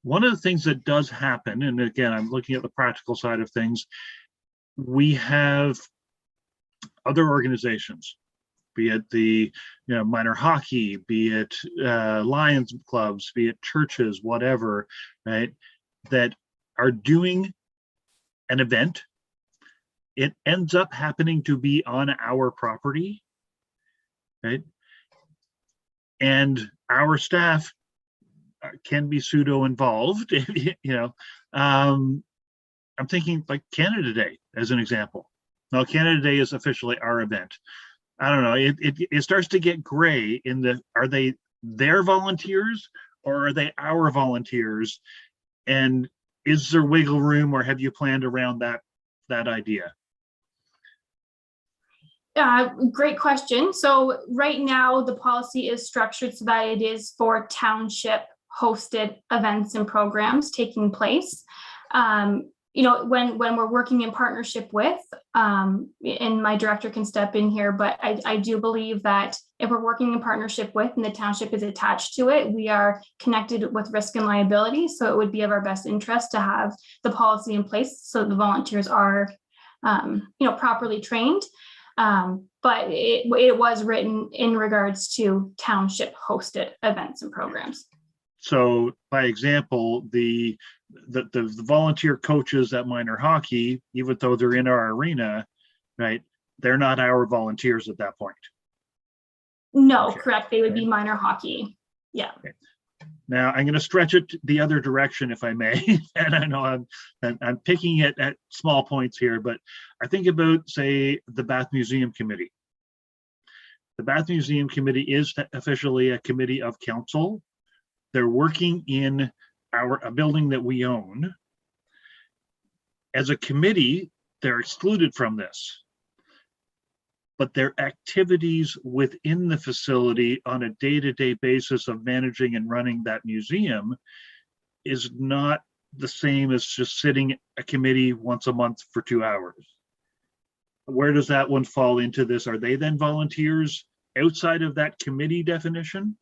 Speaker 2: one of the things that does happen, and again, I'm looking at the practical side of things, we have other organizations, be it the minor hockey, be it Lions clubs, be it churches, whatever, right, that are doing an event. It ends up happening to be on our property, right? And our staff can be pseudo involved, I'm thinking like Canada Day as an example. Now, Canada Day is officially our event. I don't know. It starts to get gray in the, are they their volunteers or are they our volunteers? And is there wiggle room, or have you planned around that idea?
Speaker 8: Great question. So right now the policy is structured so that it is for township hosted events and programs taking place. You know, when we're working in partnership with, and my director can step in here, but I do believe that if we're working in partnership with and the township is attached to it, we are connected with risk and liability. So it would be of our best interest to have the policy in place so the volunteers are, you know, properly trained. But it was written in regards to township hosted events and programs.
Speaker 2: So by example, the volunteer coaches at minor hockey, even though they're in our arena, right, they're not our volunteers at that point.
Speaker 8: No,
Speaker 2: Okay.
Speaker 8: correct. They would be minor hockey. Yeah.
Speaker 2: Okay. Now I'm going to stretch it the other direction, if I may. And I know I'm picking it at small points here, but I think about, say, the Bath Museum Committee. The Bath Museum Committee is officially a committee of council. They're working in a building that we own. As a committee, they're excluded from this. But their activities within the facility on a day-to-day basis of managing and running that museum is not the same as just sitting a committee once a month for 2 hours. Where does that one fall into this? Are they then volunteers outside of that committee definition?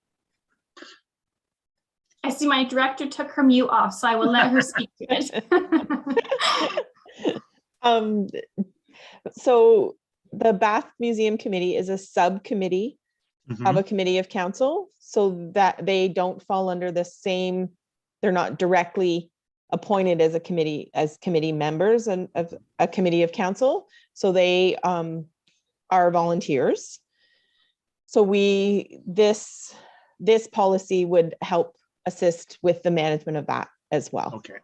Speaker 8: I see my director took her mute off, so I will let her speak to it.
Speaker 3: So the Bath Museum Committee is a subcommittee of a committee of council, so that they don't fall under the same, they're not directly appointed as a committee, as committee members and of a committee of council. So they are volunteers. So this policy would help assist with the management of that as well.
Speaker 2: Okay.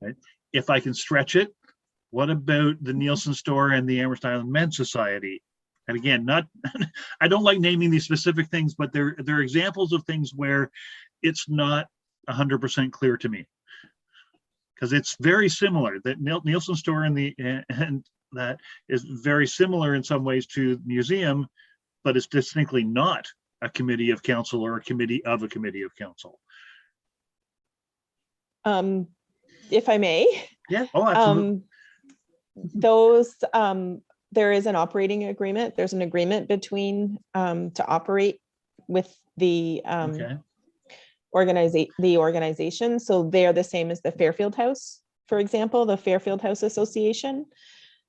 Speaker 2: Right. If I can stretch it, what about the Nielsen store and the Amherst Island Men's Society? And again, not, I don't like naming these specific things, but they're examples of things where it's not 100% clear to me. Because it's very similar. That Nielsen store and that is very similar in some ways to the museum, but it's distinctly not a committee of council or a committee of council.
Speaker 3: If I may.
Speaker 2: Yeah. Oh, absolutely.
Speaker 3: There is an operating agreement. There's an agreement between to operate with the
Speaker 2: Okay.
Speaker 3: organization. So they're the same as the Fairfield House, for example, the Fairfield House Association.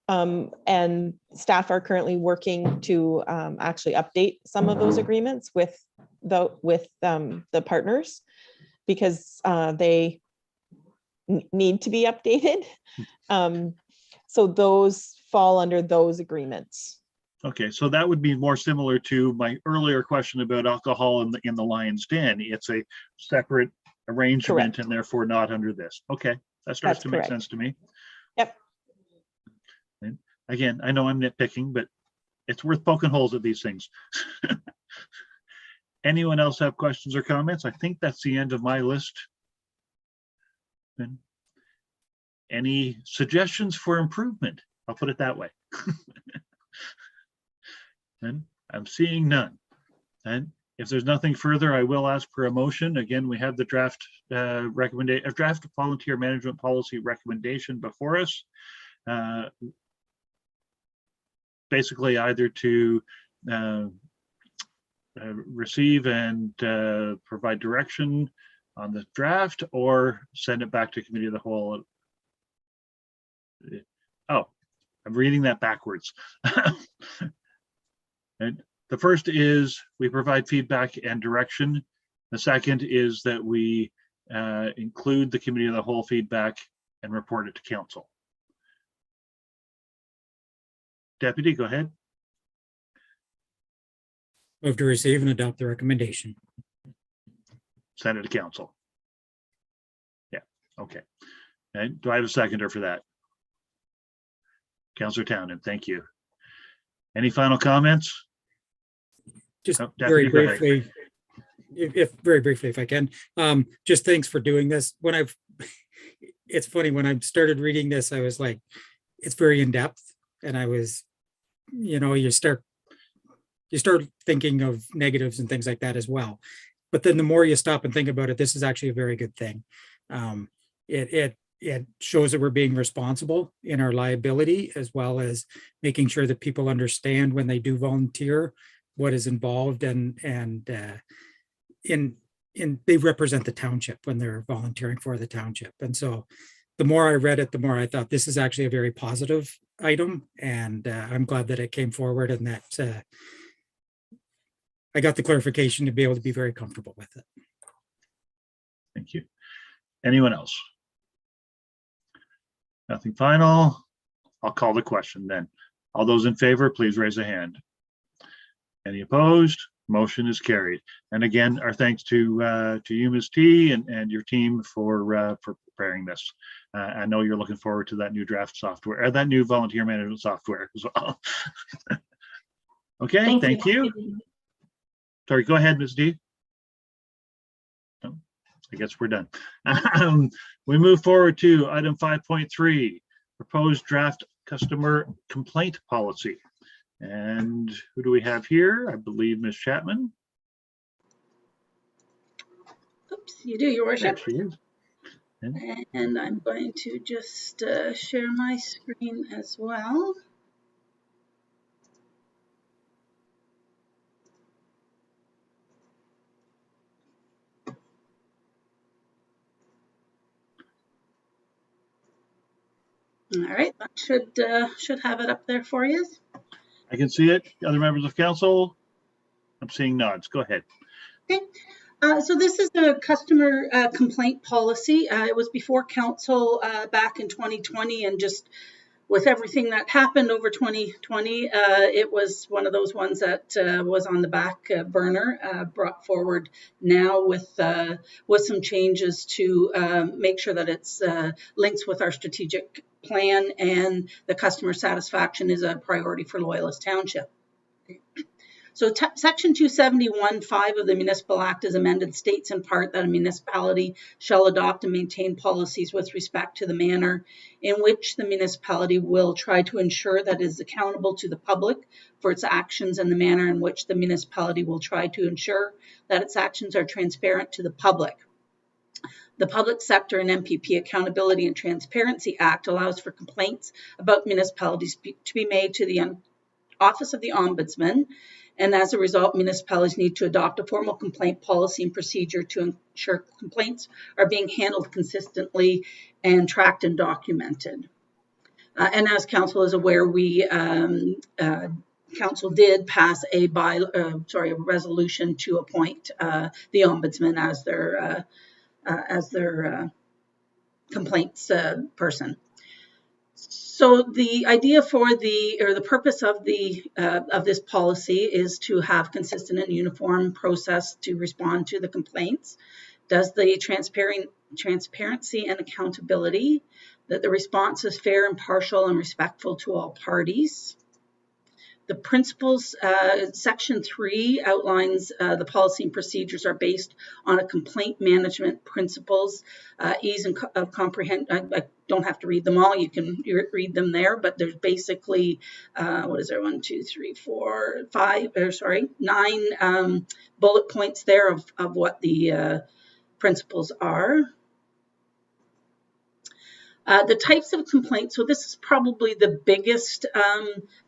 Speaker 3: And staff are currently working to actually update some of those agreements with the partners, because they need to be updated. So those fall under those agreements.
Speaker 2: Okay, so that would be more similar to my earlier question about alcohol in the Lion's Den. It's a separate arrangement. Correct. And therefore not under this. Okay, that starts to make sense to me.
Speaker 3: Yep.
Speaker 2: And again, I know I'm nitpicking, but it's worth poking holes at these things. Anyone else have questions or comments? I think that's the end of my list. And any suggestions for improvement? I'll put it that way. And I'm seeing none. And if there's nothing further, I will ask for a motion. Again, we have the draft draft volunteer management policy recommendation before us. Basically, either to receive and provide direction on the draft, or send it back to committee of the whole. Oh, I'm reading that backwards. And the first is we provide feedback and direction. The second is that we include the committee of the whole feedback and report it to council. Deputy, go ahead.
Speaker 5: Move to receive and adopt the recommendation.
Speaker 2: Send it to council. Yeah, okay. Okay, do I have a seconder for that? Councillor Townend, thank you. Any final comments?
Speaker 5: Just
Speaker 2: Oh,
Speaker 5: very
Speaker 2: Deputy, go ahead.
Speaker 5: briefly, if very briefly, if I can, just thanks for doing this. It's funny, when I started reading this, I was like, it's very in-depth, and I was, you start thinking of negatives and things like that as well. But then the more you stop and think about it, this is actually a very good thing. It shows that we're being responsible in our liability, as well as making sure that people understand when they do volunteer what is involved, and they represent the township when they're volunteering for the township. And so the more I read it, the more I thought this is actually a very positive item, and I'm glad that it came forward, and that I got the clarification to be able to be very comfortable with it.
Speaker 2: Thank you. Anyone else? Nothing final. I'll call the question then. All those in favor, please raise a hand. Any opposed? Motion is carried. And again, our thanks to you, Ms. T, and your team for preparing this. I know you're looking forward to that new draft software, that new volunteer management software as well. Okay, thank you. Sorry, go ahead, Ms. D. No, I guess we're done. We move forward to item 5.3, proposed draft customer complaint policy. And who do we have here? I believe Ms. Chapman.
Speaker 1: Oops, you do, Your Worship.
Speaker 2: There she is.
Speaker 1: And I'm going to just share my screen as well. All right, that should have it up there for you.
Speaker 2: I can see it. Other members of council? I'm seeing nods. Go ahead.
Speaker 1: Okay. So this is a customer complaint policy. It was before council back in 2020, and just with everything that happened over 2020, it was one of those ones that was on the back burner, brought forward now with some changes to make sure that it's links with our strategic plan, and the customer satisfaction is a priority for Loyalist Township. So Section 271(5) of the Municipal Act is amended, states in part that a municipality shall adopt and maintain policies with respect to the manner in which the municipality will try to ensure that it is accountable to the public for its actions, and the manner in which the municipality will try to ensure that its actions are transparent to the public. The Public Sector and MPP Accountability and Transparency Act allows for complaints about municipalities to be made to the Office of the Ombudsman, and as a result, municipalities need to adopt a formal complaint policy and procedure to ensure complaints are being handled consistently and tracked and documented. And as council is aware, council did pass a resolution to appoint the Ombudsman as their complaints person. So the idea for the purpose of this policy is to have consistent and uniform process to respond to the complaints. Does the transparency and accountability, that the response is fair, impartial, and respectful to all parties. The principles, Section 3 outlines the policy and procedures are based on a complaint management principles, ease of comprehend. I don't have to read them all. You can read them there, but there's basically, 9 bullet points there of what the principles are. The types of complaints, so this is probably the biggest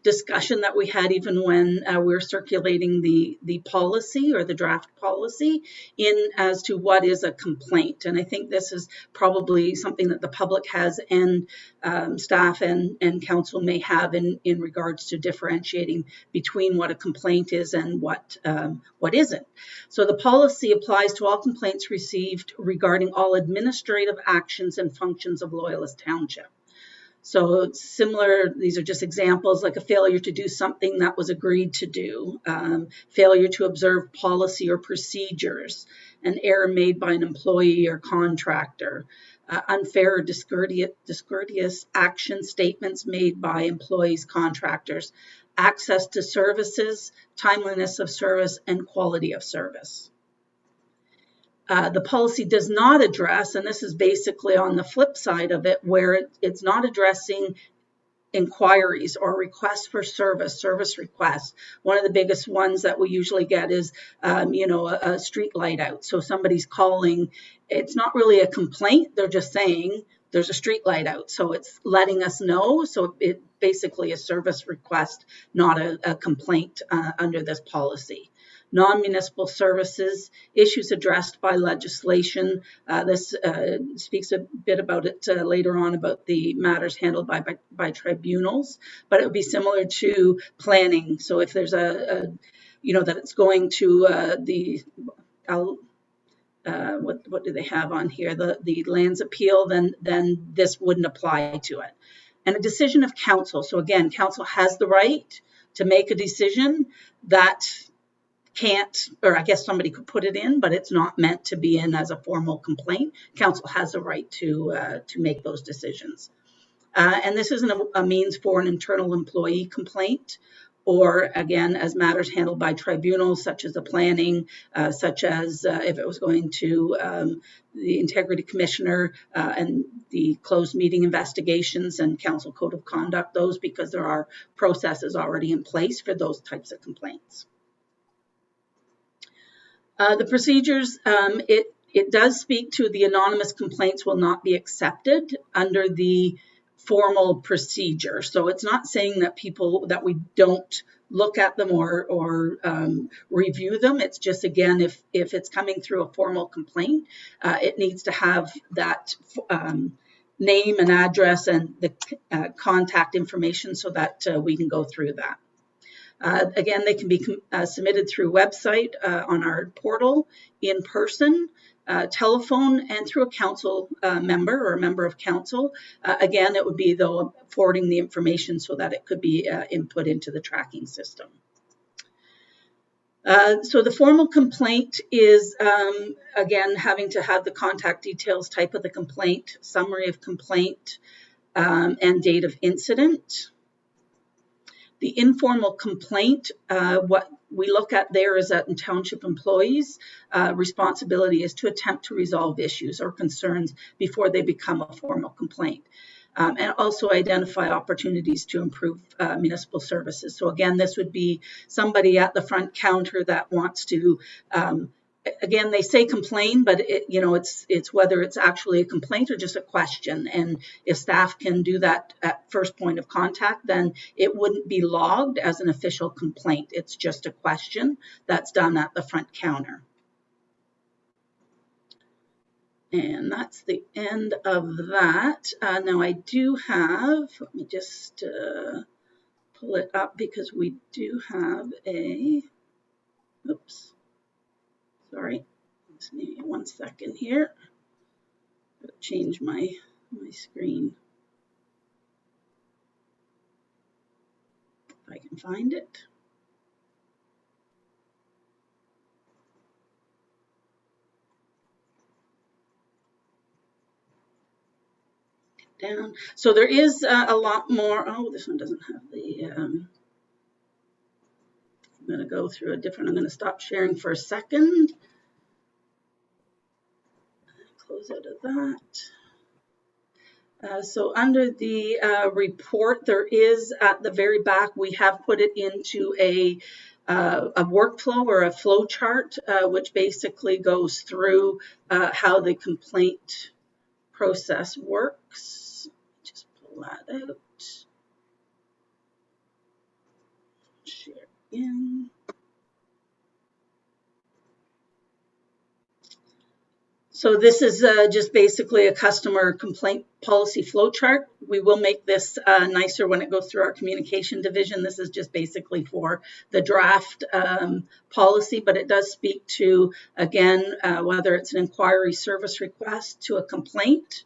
Speaker 1: discussion that we had even when we were circulating the policy or the draft policy as to what is a complaint. And I think this is probably something that the public has, and staff and council may have in regards to differentiating between what a complaint is and what isn't. So the policy applies to all complaints received regarding all administrative actions and functions of Loyalist Township. So it's similar, these are just examples, like a failure to do something that was agreed to do, failure to observe policy or procedures, an error made by an employee or contractor, unfair or discourteous action statements made by employees, contractors, access to services, timeliness of service, and quality of service. The policy does not address, and this is basically on the flip side of it, where it's not addressing inquiries or requests for service requests. One of the biggest ones that we usually get is, a street light out. So somebody's calling, it's not really a complaint, they're just saying there's a street light out. So it's letting us know. So it basically a service request, not a complaint under this policy. Non-municipal services, issues addressed by legislation. This speaks a bit about it later on about the matters handled by tribunals, but it would be similar to planning. So if there's that it's going to what do they have on here? The lands appeal, then this wouldn't apply to it. And a decision of council. So again, council has the right to make a decision that can't, or I guess somebody could put it in, but it's not meant to be in as a formal complaint. Council has a right to make those decisions. And this isn't a means for an internal employee complaint, or again, as matters handled by tribunals, such as the planning, such as if it was going to the integrity commissioner and the closed meeting investigations and council code of conduct, those, because there are processes already in place for those types of complaints. The procedures, it does speak to the anonymous complaints will not be accepted under the formal procedure. So it's not saying that that we don't look at them or review them. It's just, again, if it's coming through a formal complaint, it needs to have that name and address and the contact information so that we can go through that. Again, they can be submitted through website on our portal, in person, telephone, and through a council member or a member of council. Again, it would be, though, forwarding the information so that it could be input into the tracking system. So the formal complaint is, again, having to have the contact details, type of the complaint, summary of complaint, and date of incident. The informal complaint, what we look at there is that in township employees' responsibility is to attempt to resolve issues or concerns before they become a formal complaint. And also identify opportunities to improve municipal services. So again, this would be somebody at the front counter that wants to, again, they say complain, but it's whether it's actually a complaint or just a question. And if staff can do that at first point of contact, then it wouldn't be logged as an official complaint. It's just a question that's done at the front counter. And that's the end of that. Now I do have, let me just pull it up because we do have a, oops, sorry, just need 1 second here. Gotta change my screen. If I can find it. Down. So there is a lot more. Oh, this one doesn't have the, I'm going to go through a different, I'm going to stop sharing for a second. Close out of that. So under the report, there is at the very back, we have put it into a workflow or a flow chart, which basically goes through how the complaint process works. Just pull that out. Share again. So this is just basically a customer complaint policy flow chart. We will make this nicer when it goes through our communication division. This is just basically for the draft policy, but it does speak to, again, whether it's an inquiry service request to a complaint.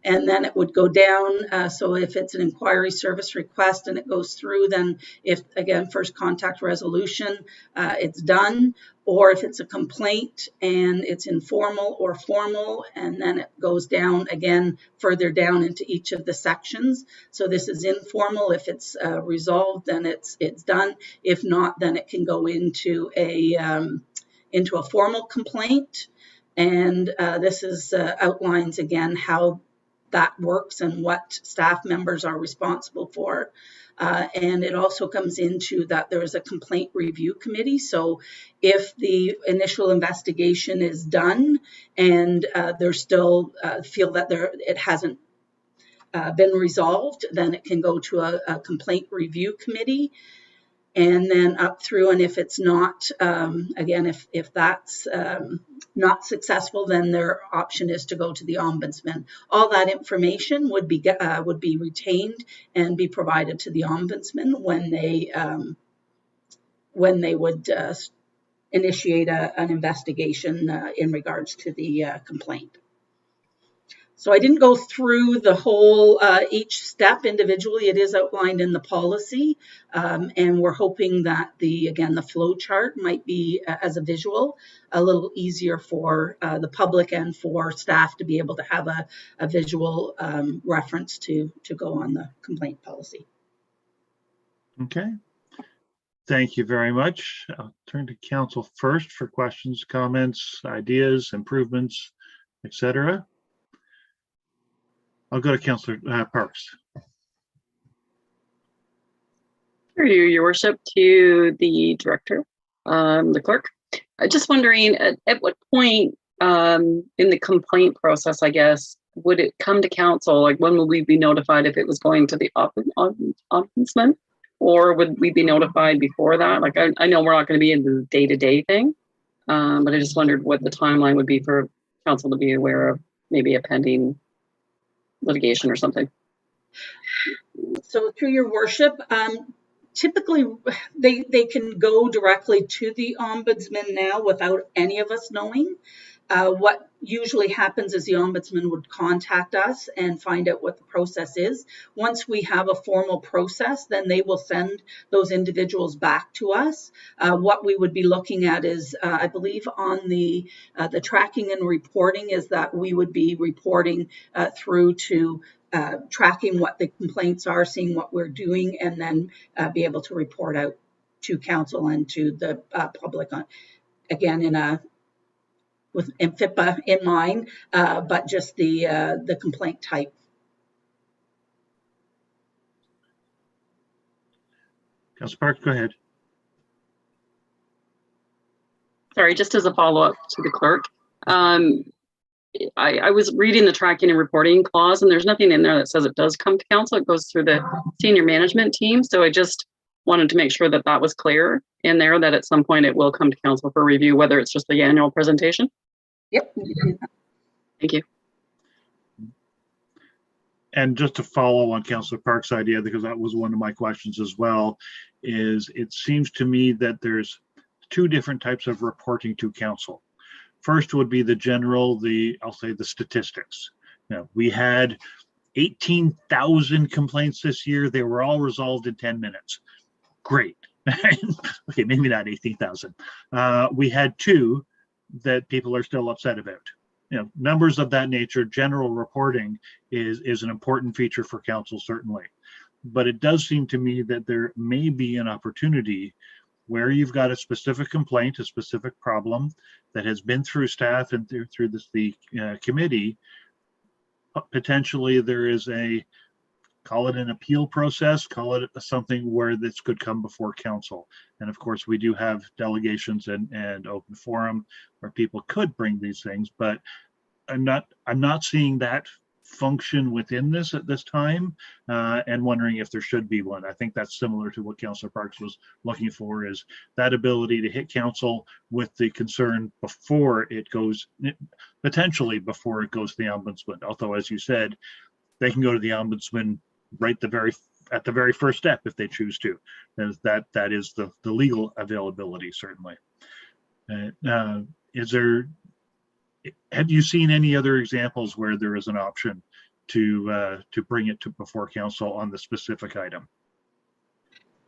Speaker 1: and then it would go down. So if it's an inquiry service request and it goes through, then if, again, first contact resolution, it's done. Or if it's a complaint and it's informal or formal, and then it goes down again, further down into each of the sections. So this is informal. If it's resolved, then it's done. If not, then it can go into a formal complaint. And this is outlines again how that works and what staff members are responsible for. And it also comes into that there is a complaint review committee. So if the initial investigation is done and they're still feel that it hasn't been resolved, then it can go to a complaint review committee. And then up through, and if it's not, again, if that's not successful, then their option is to go to the ombudsman. All that information would be retained and be provided to the ombudsman when they would initiate an investigation in regards to the complaint. So I didn't go through the whole, each step individually. It is outlined in the policy. And we're hoping that the flow chart might be, as a visual, a little easier for the public and for staff to be able to have a visual reference to go on the complaint policy.
Speaker 2: Okay. Thank you very much. I'll turn to council first for questions, comments, ideas, improvements, etc. I'll go to Councillor Parks.
Speaker 7: Through you, Your Worship, to the director, the clerk. I'm just wondering at what point in the complaint process, I guess, would it come to council? Like, when will we be notified if it was going to the ombudsman, or would we be notified before that? Like, I know we're not going to be in the day-to-day thing, but I just wondered what the timeline would be for council to be aware of maybe a pending litigation or something.
Speaker 1: So through Your Worship, typically they can go directly to the ombudsman now without any of us knowing. What usually happens is the ombudsman would contact us and find out what the process is. Once we have a formal process, then they will send those individuals back to us. What we would be looking at is, I believe on the tracking and reporting, is that we would be reporting through to tracking what the complaints are, seeing what we're doing, and then be able to report out to council and to the public on, again, with FIPA in mind, but just the complaint type.
Speaker 2: Councillor Parks, go ahead.
Speaker 7: Sorry, just as a follow-up to the clerk. I was reading the tracking and reporting clause, and there's nothing in there that says it does come to council. It goes through the senior management team. So I just wanted to make sure that that was clear in there, that at some point it will come to council for review, whether it's just the annual presentation.
Speaker 1: Yep.
Speaker 7: Thank you.
Speaker 2: And just to follow on Councillor Park's idea, because that was one of my questions as well, is it seems to me that there's two different types of reporting to council. First would be the general, I'll say the statistics. Now, we had 18,000 complaints this year. They were all resolved in 10 minutes. Great. Okay, maybe not 18,000. We had 2 that people are still upset about. Numbers of that nature, general reporting is an important feature for council, certainly. But it does seem to me that there may be an opportunity where you've got a specific complaint, a specific problem that has been through staff and through the committee. Potentially there is call it an appeal process, call it something where this could come before council. And of course, we do have delegations and open forum where people could bring these things, but I'm not seeing that function within this at this time, and wondering if there should be one. I think that's similar to what Councillor Parks was looking for, is that ability to hit council with the concern before it goes, potentially before it goes to the ombudsman. Although, as you said, they can go to the ombudsman right at the very first step if they choose to. That is the legal availability, certainly. Have you seen any other examples where there is an option to bring it to before council on the specific item.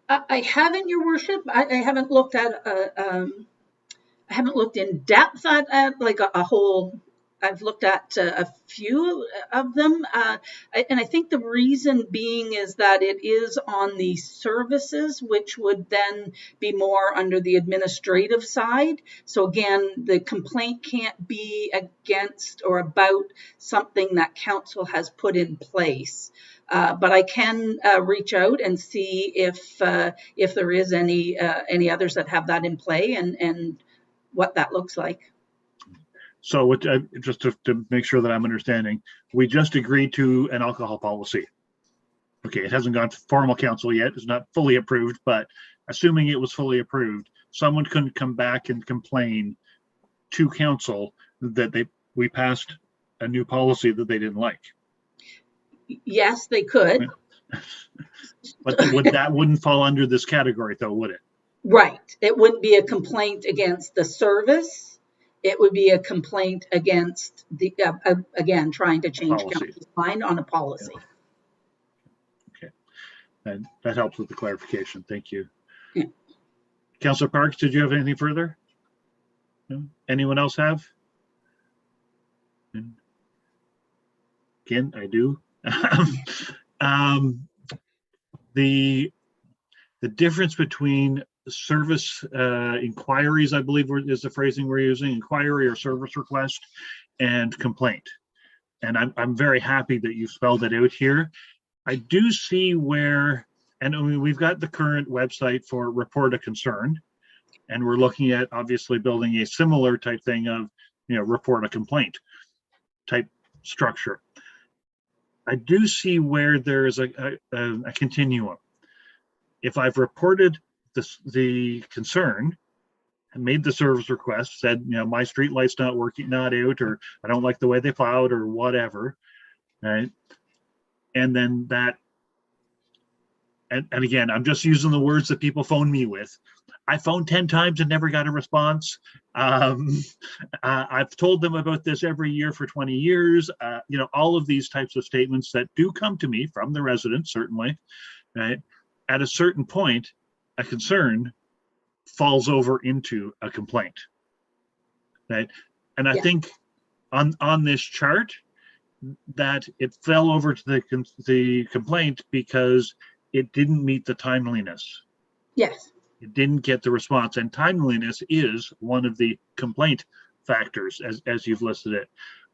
Speaker 1: I haven't, Your Worship. I haven't looked at I haven't looked in depth at like a whole. I've looked at a few of them, and I think the reason being is that it is on the services, which would then be more under the administrative side. So again, the complaint can't be against or about something that council has put in place. But I can reach out and see if there is any others that have that in play and what that looks like.
Speaker 2: So just to make sure that I'm understanding, we just agreed to an alcohol policy. Okay, it hasn't gone to formal council yet. It's not fully approved, but assuming it was fully approved, someone couldn't come back and complain to council that we passed a new policy that they didn't like.
Speaker 1: Yes, they could.
Speaker 2: But that wouldn't fall under this category though, would it?
Speaker 1: Right. It wouldn't be a complaint against the service. It would be a complaint against the, again, trying to change council's mind on a policy.
Speaker 2: Yeah. Okay. And that helps with the clarification. Thank you.
Speaker 1: Yeah.
Speaker 2: Councillor Parks, did you have anything further? No? Anyone else have? Again, I do. The difference between service inquiries, I believe is the phrasing we're using, inquiry or service request, and complaint. And I'm very happy that you spelled it out here. I do see where, and I mean, we've got the current website for report a concern, and we're looking at obviously building a similar type thing of, report a complaint type structure. I do see where there is a continuum. If I've reported the concern and made the service request, said, my street light's not working, not out, or I don't like the way they plowed or whatever, right? And then that, and again, I'm just using the words that people phone me with. I phoned 10 times and never got a response. I've told them about this every year for 20 years. All of these types of statements that do come to me from the residents, certainly, right? At a certain point, a concern falls over into a complaint, right? And I think on this chart that it fell over to the complaint because it didn't meet the timeliness.
Speaker 1: Yes.
Speaker 2: It didn't get the response, and timeliness is one of the complaint factors as you've listed it.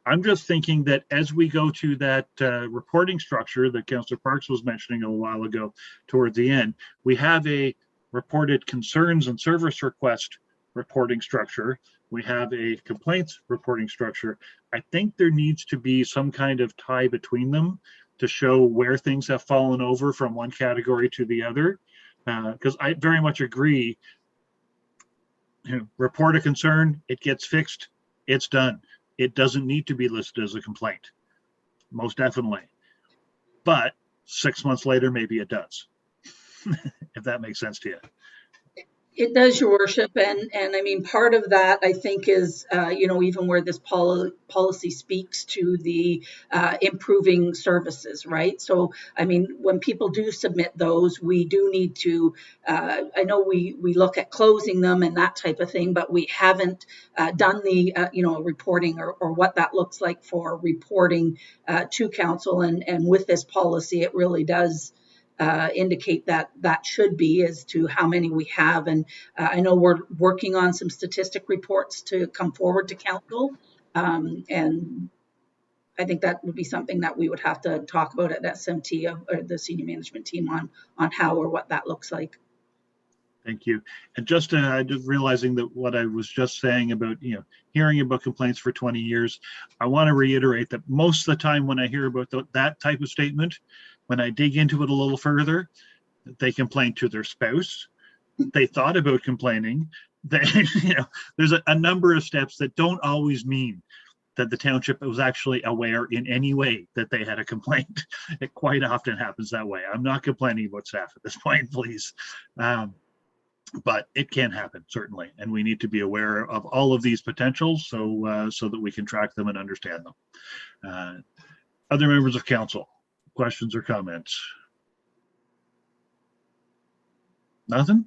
Speaker 2: I'm just thinking that as we go to that reporting structure that Councillor Parks was mentioning a while ago toward the end, we have a reported concerns and service request reporting structure. We have a complaints reporting structure. I think there needs to be some kind of tie between them to show where things have fallen over from one category to the other. Because I very much agree, report a concern, it gets fixed, it's done. It doesn't need to be listed as a complaint, most definitely. But 6 months later, maybe it does, if that makes sense to you.
Speaker 1: It does, Your Worship, and I mean, part of that I think is even where this policy speaks to the improving services, right? So I mean, when people do submit those, we do need to. I know we look at closing them and that type of thing, but we haven't done the reporting or what that looks like for reporting to council, and with this policy, it really does. Indicate that should be as to how many we have. And I know we're working on some statistic reports to come forward to council. And I think that would be something that we would have to talk about at SMT or the senior management team on how or what that looks like.
Speaker 2: Thank you. And just realizing that what I was just saying about, hearing about complaints for 20 years, I want to reiterate that most of the time when I hear about that type of statement, when I dig into it a little further, they complain to their spouse. They thought about complaining. There's a number of steps that don't always mean that the township was actually aware in any way that they had a complaint. It quite often happens that way. I'm not complaining about staff at this point, please. But it can happen, certainly. And we need to be aware of all of these potentials so that we can track them and understand them. Other members of council, questions or comments? Nothing?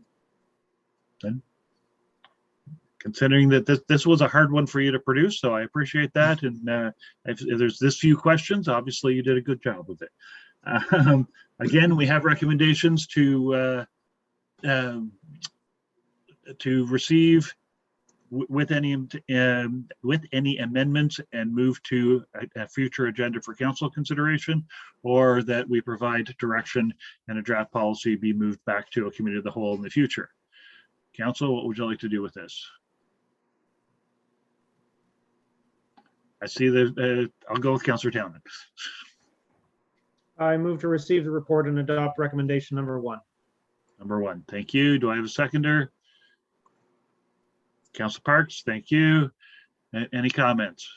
Speaker 2: Then, considering that this was a hard one for you to produce, so I appreciate that. And if there's this few questions, obviously you did a good job with it. Again, we have recommendations to receive with any amendments and move to a future agenda for council consideration, or that we provide direction and a draft policy be moved back to a committee of the whole in the future. Council, what would you like to do with this? I see that I'll go with Councillor Townend.
Speaker 6: I move to receive the report and adopt recommendation number 1.
Speaker 2: Number 1, thank you. Do I have a seconder? Council Parks, thank you. Any comments?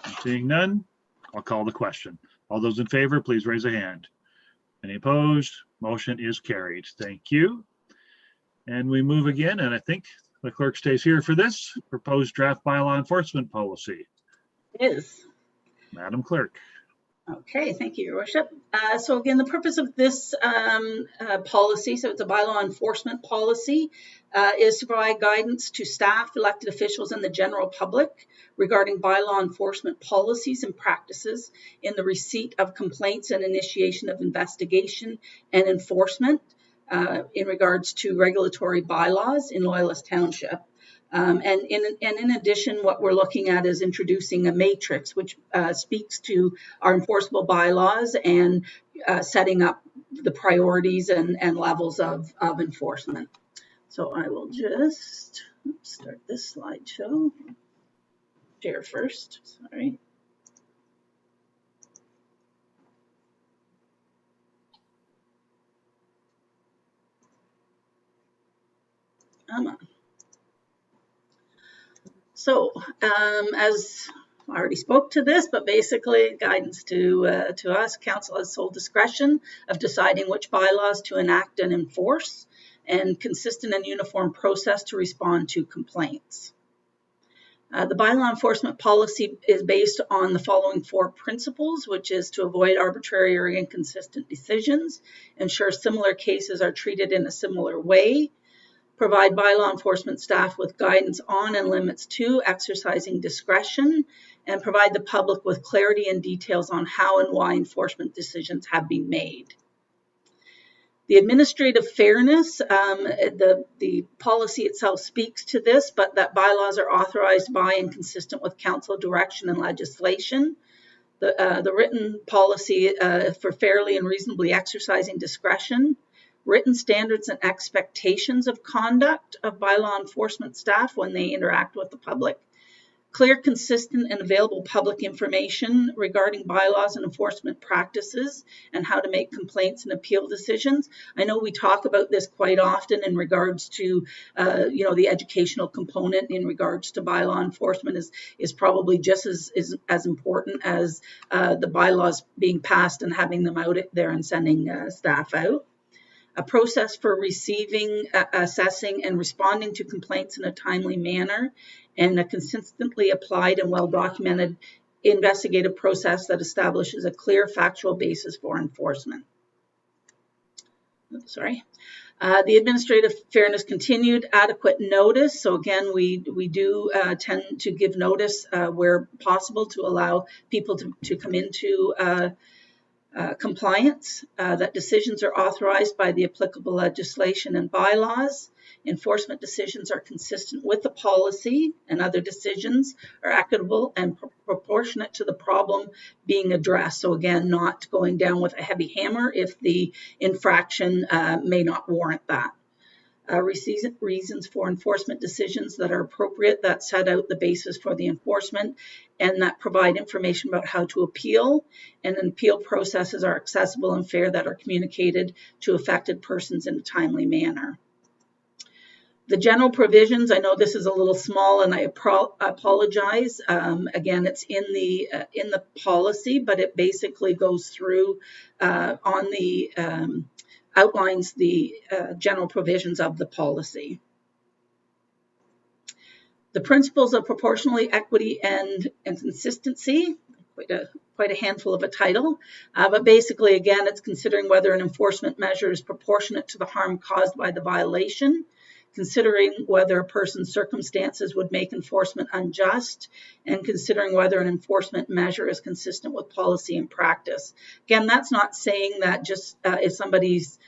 Speaker 2: I'm seeing none. I'll call the question. All those in favor, please raise a hand. Any opposed? Motion is carried. Thank you. And we move again, and I think the clerk stays here for this proposed draft bylaw enforcement policy.
Speaker 1: It is.
Speaker 2: Madam Clerk.
Speaker 1: Okay, thank you, Your Worship. So again, the purpose of this policy, so it's a bylaw enforcement policy, is to provide guidance to staff, elected officials, and the general public regarding bylaw enforcement policies and practices in the receipt of complaints and initiation of investigation and enforcement in regards to regulatory bylaws in Loyalist Township. And in addition, what we're looking at is introducing a matrix which speaks to our enforceable bylaws and setting up the priorities and levels of enforcement. So I will just start this slideshow. Share first, sorry. Come on. So, as I already spoke to this, but basically guidance to us, council has sole discretion of deciding which bylaws to enact and enforce, and consistent and uniform process to respond to complaints. The bylaw enforcement policy is based on the following 4 principles, which is to avoid arbitrary or inconsistent decisions, ensure similar cases are treated in a similar way, provide bylaw enforcement staff with guidance on and limits to exercising discretion, and provide the public with clarity and details on how and why enforcement decisions have been made. The administrative fairness, the policy itself speaks to this, but that bylaws are authorized by and consistent with council direction and legislation. The written policy for fairly and reasonably exercising discretion, written standards and expectations of conduct of bylaw enforcement staff when they interact with the public, clear, consistent, and available public information regarding bylaws and enforcement practices and how to make complaints and appeal decisions. I know we talk about this quite often in regards to, the educational component in regards to bylaw enforcement is probably just as important as the bylaws being passed and having them out there and sending staff out. A process for receiving, assessing, and responding to complaints in a timely manner, and a consistently applied and well-documented investigative process that establishes a clear factual basis for enforcement. The administrative fairness continued, adequate notice. So again, we do tend to give notice where possible to allow people to come into compliance, that decisions are authorized by the applicable legislation and bylaws. Enforcement decisions are consistent with the policy, and other decisions are equitable and proportionate to the problem being addressed. So again, not going down with a heavy hammer if the infraction may not warrant that. Reasons for enforcement decisions that are appropriate, that set out the basis for the enforcement, and that provide information about how to appeal, and then appeal processes are accessible and fair, that are communicated to affected persons in a timely manner. The general provisions, I know this is a little small and I apologize. Again, it's in the policy, but it basically goes through on the outlines the general provisions of the policy. The principles of proportionality, equity, and consistency, quite a handful of a title, but basically, again, it's considering whether an enforcement measure is proportionate to the harm caused by the violation, considering whether a person's circumstances would make enforcement unjust, and considering whether an enforcement measure is consistent with policy and practice. Again, that's not saying that just if somebody's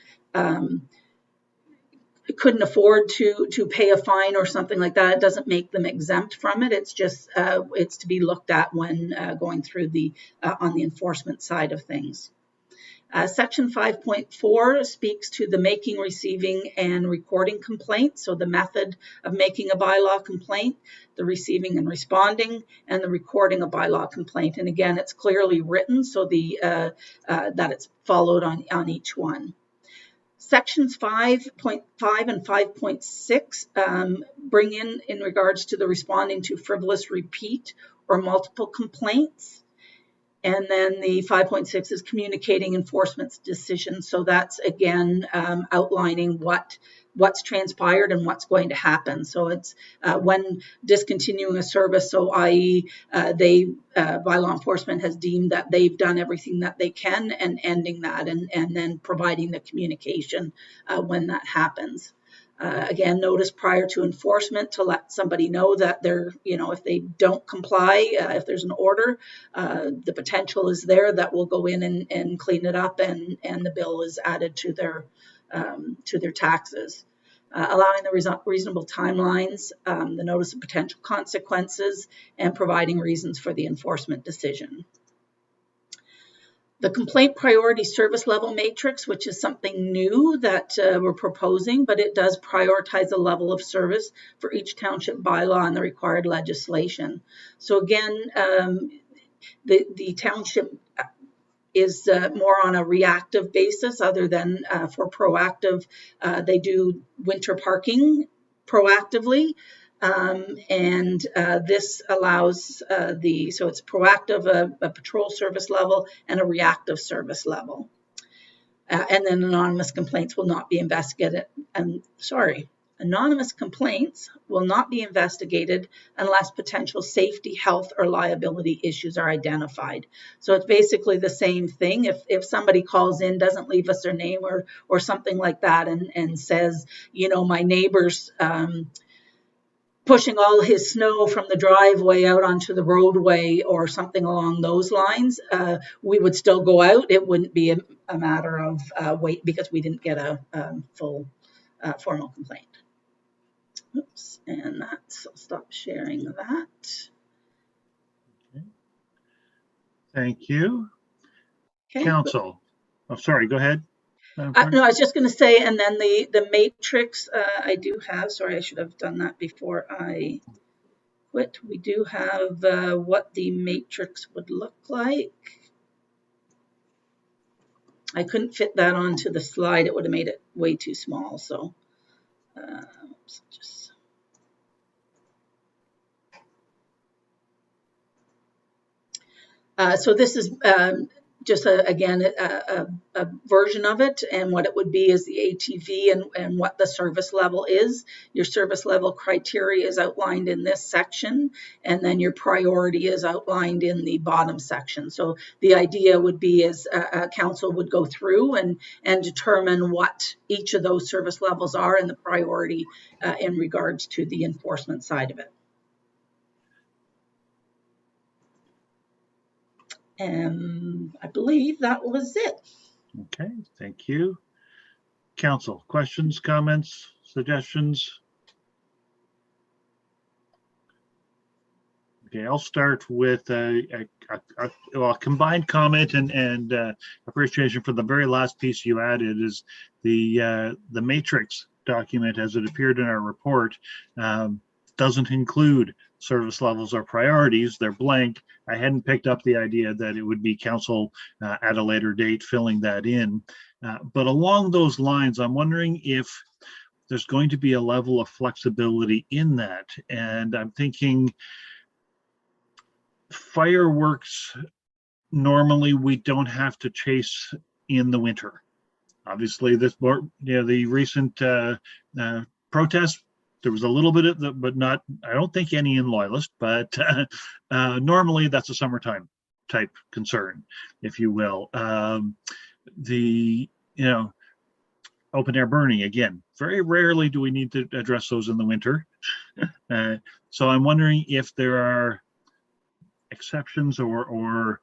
Speaker 1: couldn't afford to pay a fine or something like that, it doesn't make them exempt from it. It's just it's to be looked at when going through the on the enforcement side of things. Section 5.4 speaks to the making, receiving, and recording complaints. So the method of making a bylaw complaint, the receiving and responding, and the recording a bylaw complaint. And again, it's clearly written so the that it's followed on each one. Sections 5.5 and 5.6 bring in regards to the responding to frivolous, repeat, or multiple complaints. And then the 5.6 is communicating enforcement's decisions. So that's, again, outlining what's transpired and what's going to happen. So it's when discontinuing a service, so i.e. Bylaw enforcement has deemed that they've done everything that they can and ending that and then providing the communication when that happens. Again, notice prior to enforcement to let somebody know that they're, if they don't comply, if there's an order, the potential is there that we'll go in and clean it up and the bill is added to their taxes. Allowing the reasonable timelines, the notice of potential consequences, and providing reasons for the enforcement decision. The complaint priority service level matrix, which is something new that we're proposing, but it does prioritize the level of service for each township bylaw and the required legislation. So again, the township is more on a reactive basis other than for proactive. They do winter parking proactively. This allows so it's proactive, a patrol service level, and a reactive service level. And then anonymous complaints will not be investigated. Anonymous complaints will not be investigated unless potential safety, health, or liability issues are identified. So it's basically the same thing. If somebody calls in, doesn't leave us their name or something like that and says, my neighbor's pushing all his snow from the driveway out onto the roadway or something along those lines, we would still go out. It wouldn't be a matter of wait because we didn't get a full formal complaint. Oops, and I'll stop sharing that.
Speaker 2: Okay. Thank you.
Speaker 1: Okay.
Speaker 2: Council. Oh, sorry, go ahead.
Speaker 1: No, I was just going to say, and then the matrix I do have, sorry, I should have done that before I quit. We do have what the matrix would look like. I couldn't fit that onto the slide. It would have made it way too small. So so this is just a version of it, and what it would be is the ATV and what the service level is. Your service level criteria is outlined in this section, and then your priority is outlined in the bottom section. So the idea would be is council would go through and determine what each of those service levels are and the priority in regards to the enforcement side of it. And I believe that was it.
Speaker 2: Okay, thank you. Council, questions, comments, suggestions? Okay, I'll start with a combined comment and appreciation for the very last piece you added is the matrix document as it appeared in our report doesn't include service levels or priorities. They're blank. I hadn't picked up the idea that it would be council at a later date filling that in. But along those lines, I'm wondering if there's going to be a level of flexibility in that. And I'm thinking fireworks, normally we don't have to chase in the winter. Obviously, the recent protests there was a little bit of the, but not, I don't think any in Loyalist, but normally that's a summertime type concern, if you will. The, open air burning, again, very rarely do we need to address those in the winter. So I'm wondering if there are exceptions or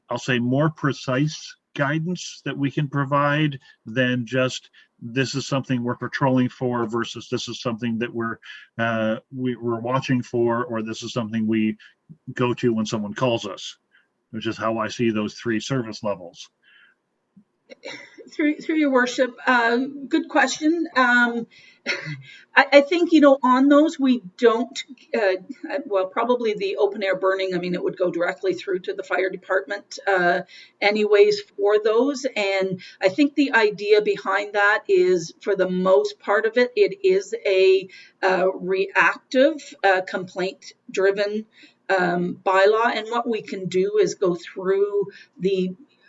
Speaker 2: I'll say more precise guidance that we can provide than just this is something we're patrolling for versus this is something that we're watching for, or this is something we go to when someone calls us, which is how I see those three service levels.
Speaker 1: Through your worship, good question. I think, on those we don't, well, probably the open air burning, I mean, it would go directly through to the fire department anyways for those. And I think the idea behind that is, for the most part of it, it is a reactive complaint driven bylaw. And what we can do is go through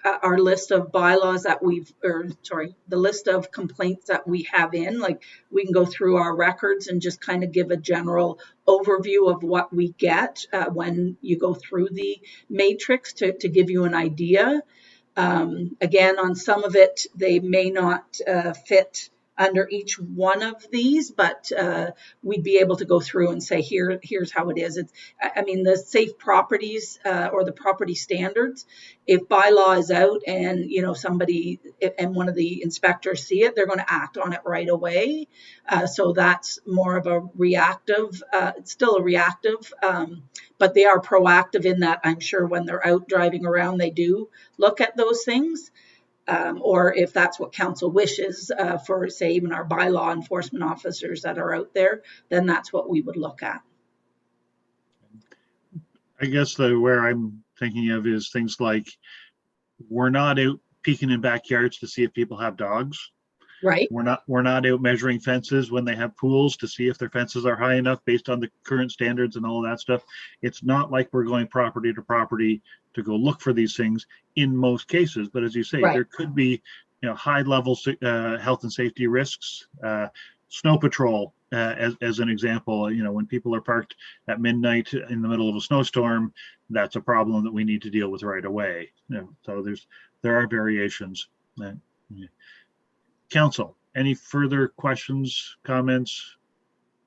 Speaker 1: our list of bylaws that the list of complaints that we have in, like we can go through our records and just kind of give a general overview of what we get when you go through the matrix to give you an idea. Again, on some of it, they may not fit under each one of these, but we'd be able to go through and say, here's how it is. I mean, the safe properties or the property standards, if bylaw is out and, somebody and one of the inspectors see it, they're going to act on it right away. So that's more of a reactive, it's still a reactive, but they are proactive in that. I'm sure when they're out driving around, they do look at those things. Or if that's what council wishes for, say, even our bylaw enforcement officers that are out there, then that's what we would look at.
Speaker 2: I guess where I'm thinking of is things like, we're not out peeking in backyards to see if people have dogs.
Speaker 1: Right.
Speaker 2: We're not out measuring fences when they have pools to see if their fences are high enough based on the current standards and all of that stuff. It's not like we're going property to property to go look for these things in most cases. But as you say, there could be, high level health and safety risks. Snow patrol, as an example, when people are parked at midnight in the middle of a snowstorm, that's a problem that we need to deal with right away. So there are variations. Council, any further questions, comments,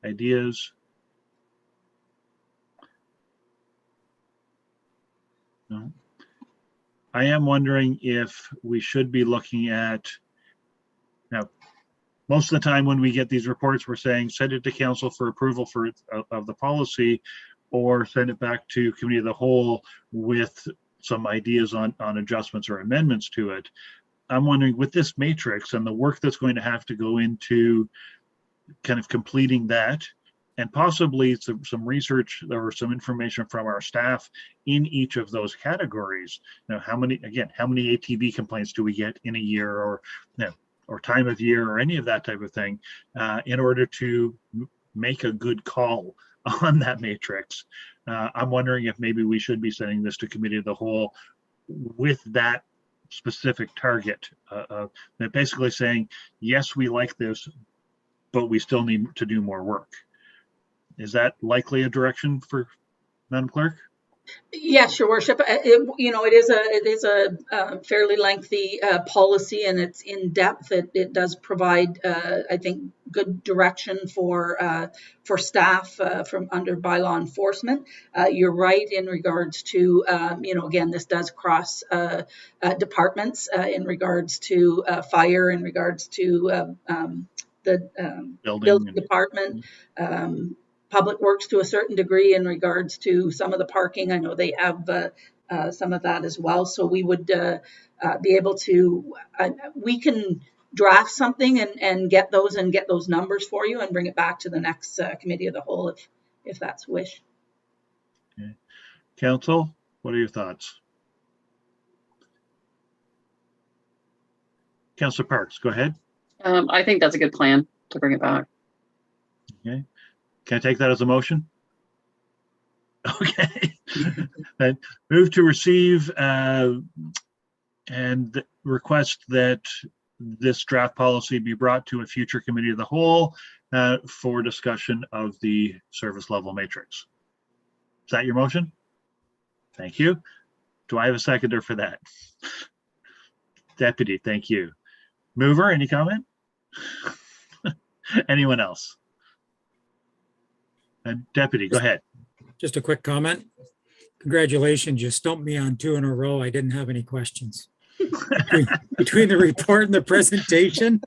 Speaker 2: ideas? No. I am wondering if we should be looking at, now, most of the time when we get these reports, we're saying send it to council for approval of the policy, or send it back to committee of the whole with some ideas on adjustments or amendments to it. I'm wondering, with this matrix and the work that's going to have to go into kind of completing that, and possibly some research or some information from our staff in each of those categories. How many ATV complaints do we get in a year, or time of year, or any of that type of thing, in order to make a good call on that matrix. I'm wondering if maybe we should be sending this to committee of the whole with that specific target, basically saying, yes, we like this, but we still need to do more work. Is that likely a direction for Madam Clerk?
Speaker 1: Yes, Your Worship. It is a fairly lengthy policy, and it's in depth. It does provide, I think, good direction for staff from under bylaw enforcement. You're right in regards to, again, this does cross departments in regards to fire, in regards to the building department. Public Works to a certain degree in regards to some of the parking. I know they have some of that as well. So we would be able to, we can draft something and get those numbers for you and bring it back to the next committee of the whole if that's wish.
Speaker 2: Okay. Council, what are your thoughts? Councillor Parks, go ahead.
Speaker 7: I think that's a good plan to bring it back.
Speaker 2: Okay. Can I take that as a motion? Okay. Then move to receive and request that this draft policy be brought to a future committee of the whole for discussion of the service level matrix. Is that your motion? Thank you. Do I have a seconder for that? Deputy, thank you. Mover, any comment? Anyone else? Deputy, go ahead.
Speaker 5: Just a quick comment. Congratulations, you stumped me on 2 in a row. I didn't have any questions. Between the report and the presentation,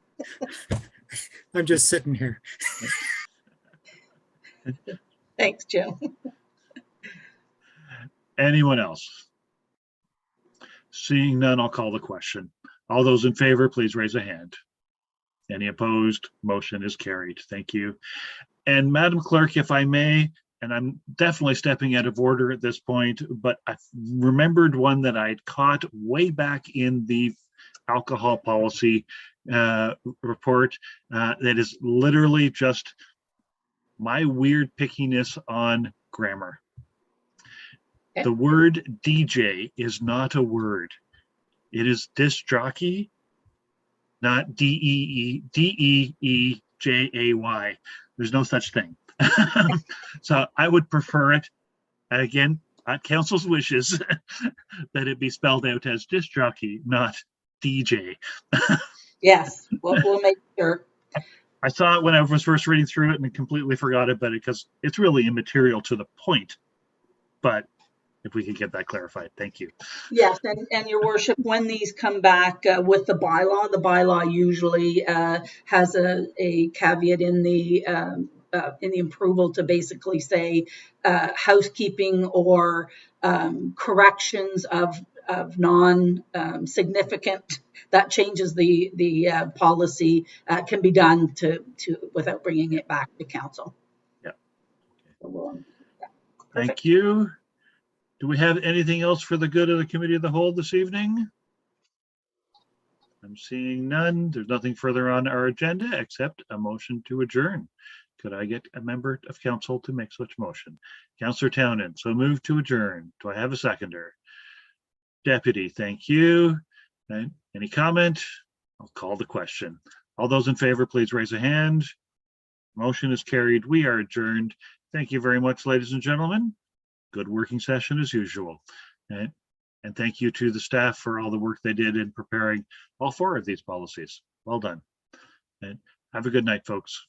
Speaker 5: I'm just sitting here.
Speaker 1: Thanks, Jim.
Speaker 2: Anyone else? Seeing none, I'll call the question. All those in favor, please raise a hand. Any opposed? Motion is carried. Thank you. And Madam Clerk, if I may, and I'm definitely stepping out of order at this point, but I remembered one that I'd caught way back in the alcohol policy report that is literally just my weird pickiness on grammar. The word DJ is not a word. It is disc jockey, not D-E-E-J-A-Y. There's no such thing. So I would prefer it, again, at council's wishes, that it be spelled out as disc jockey, not DJ.
Speaker 1: Yes, we'll make sure.
Speaker 2: I saw it when I was first reading through it and completely forgot about it because it's really immaterial to the point. But if we could get that clarified, thank you.
Speaker 1: Yes, and your worship, when these come back with the bylaw usually has a caveat in the approval to basically say housekeeping or corrections of non-significant, that changes the policy, can be done to without bringing it back to council.
Speaker 2: Yeah.
Speaker 1: So
Speaker 2: Thank you. Do we have anything else for the good of the committee of the whole this evening? I'm seeing none. There's nothing further on our agenda except a motion to adjourn. Could I get a member of council to make such motion? Councillor Townend, so move to adjourn. Do I have a seconder? Deputy, thank you. And any comment? I'll call the question. All those in favor, please raise a hand. Motion is carried. We are adjourned. Thank you very much, ladies and gentlemen. Good working session as usual. And thank you to the staff for all the work they did in preparing all 4 of these policies. Well done. And have a good night, folks.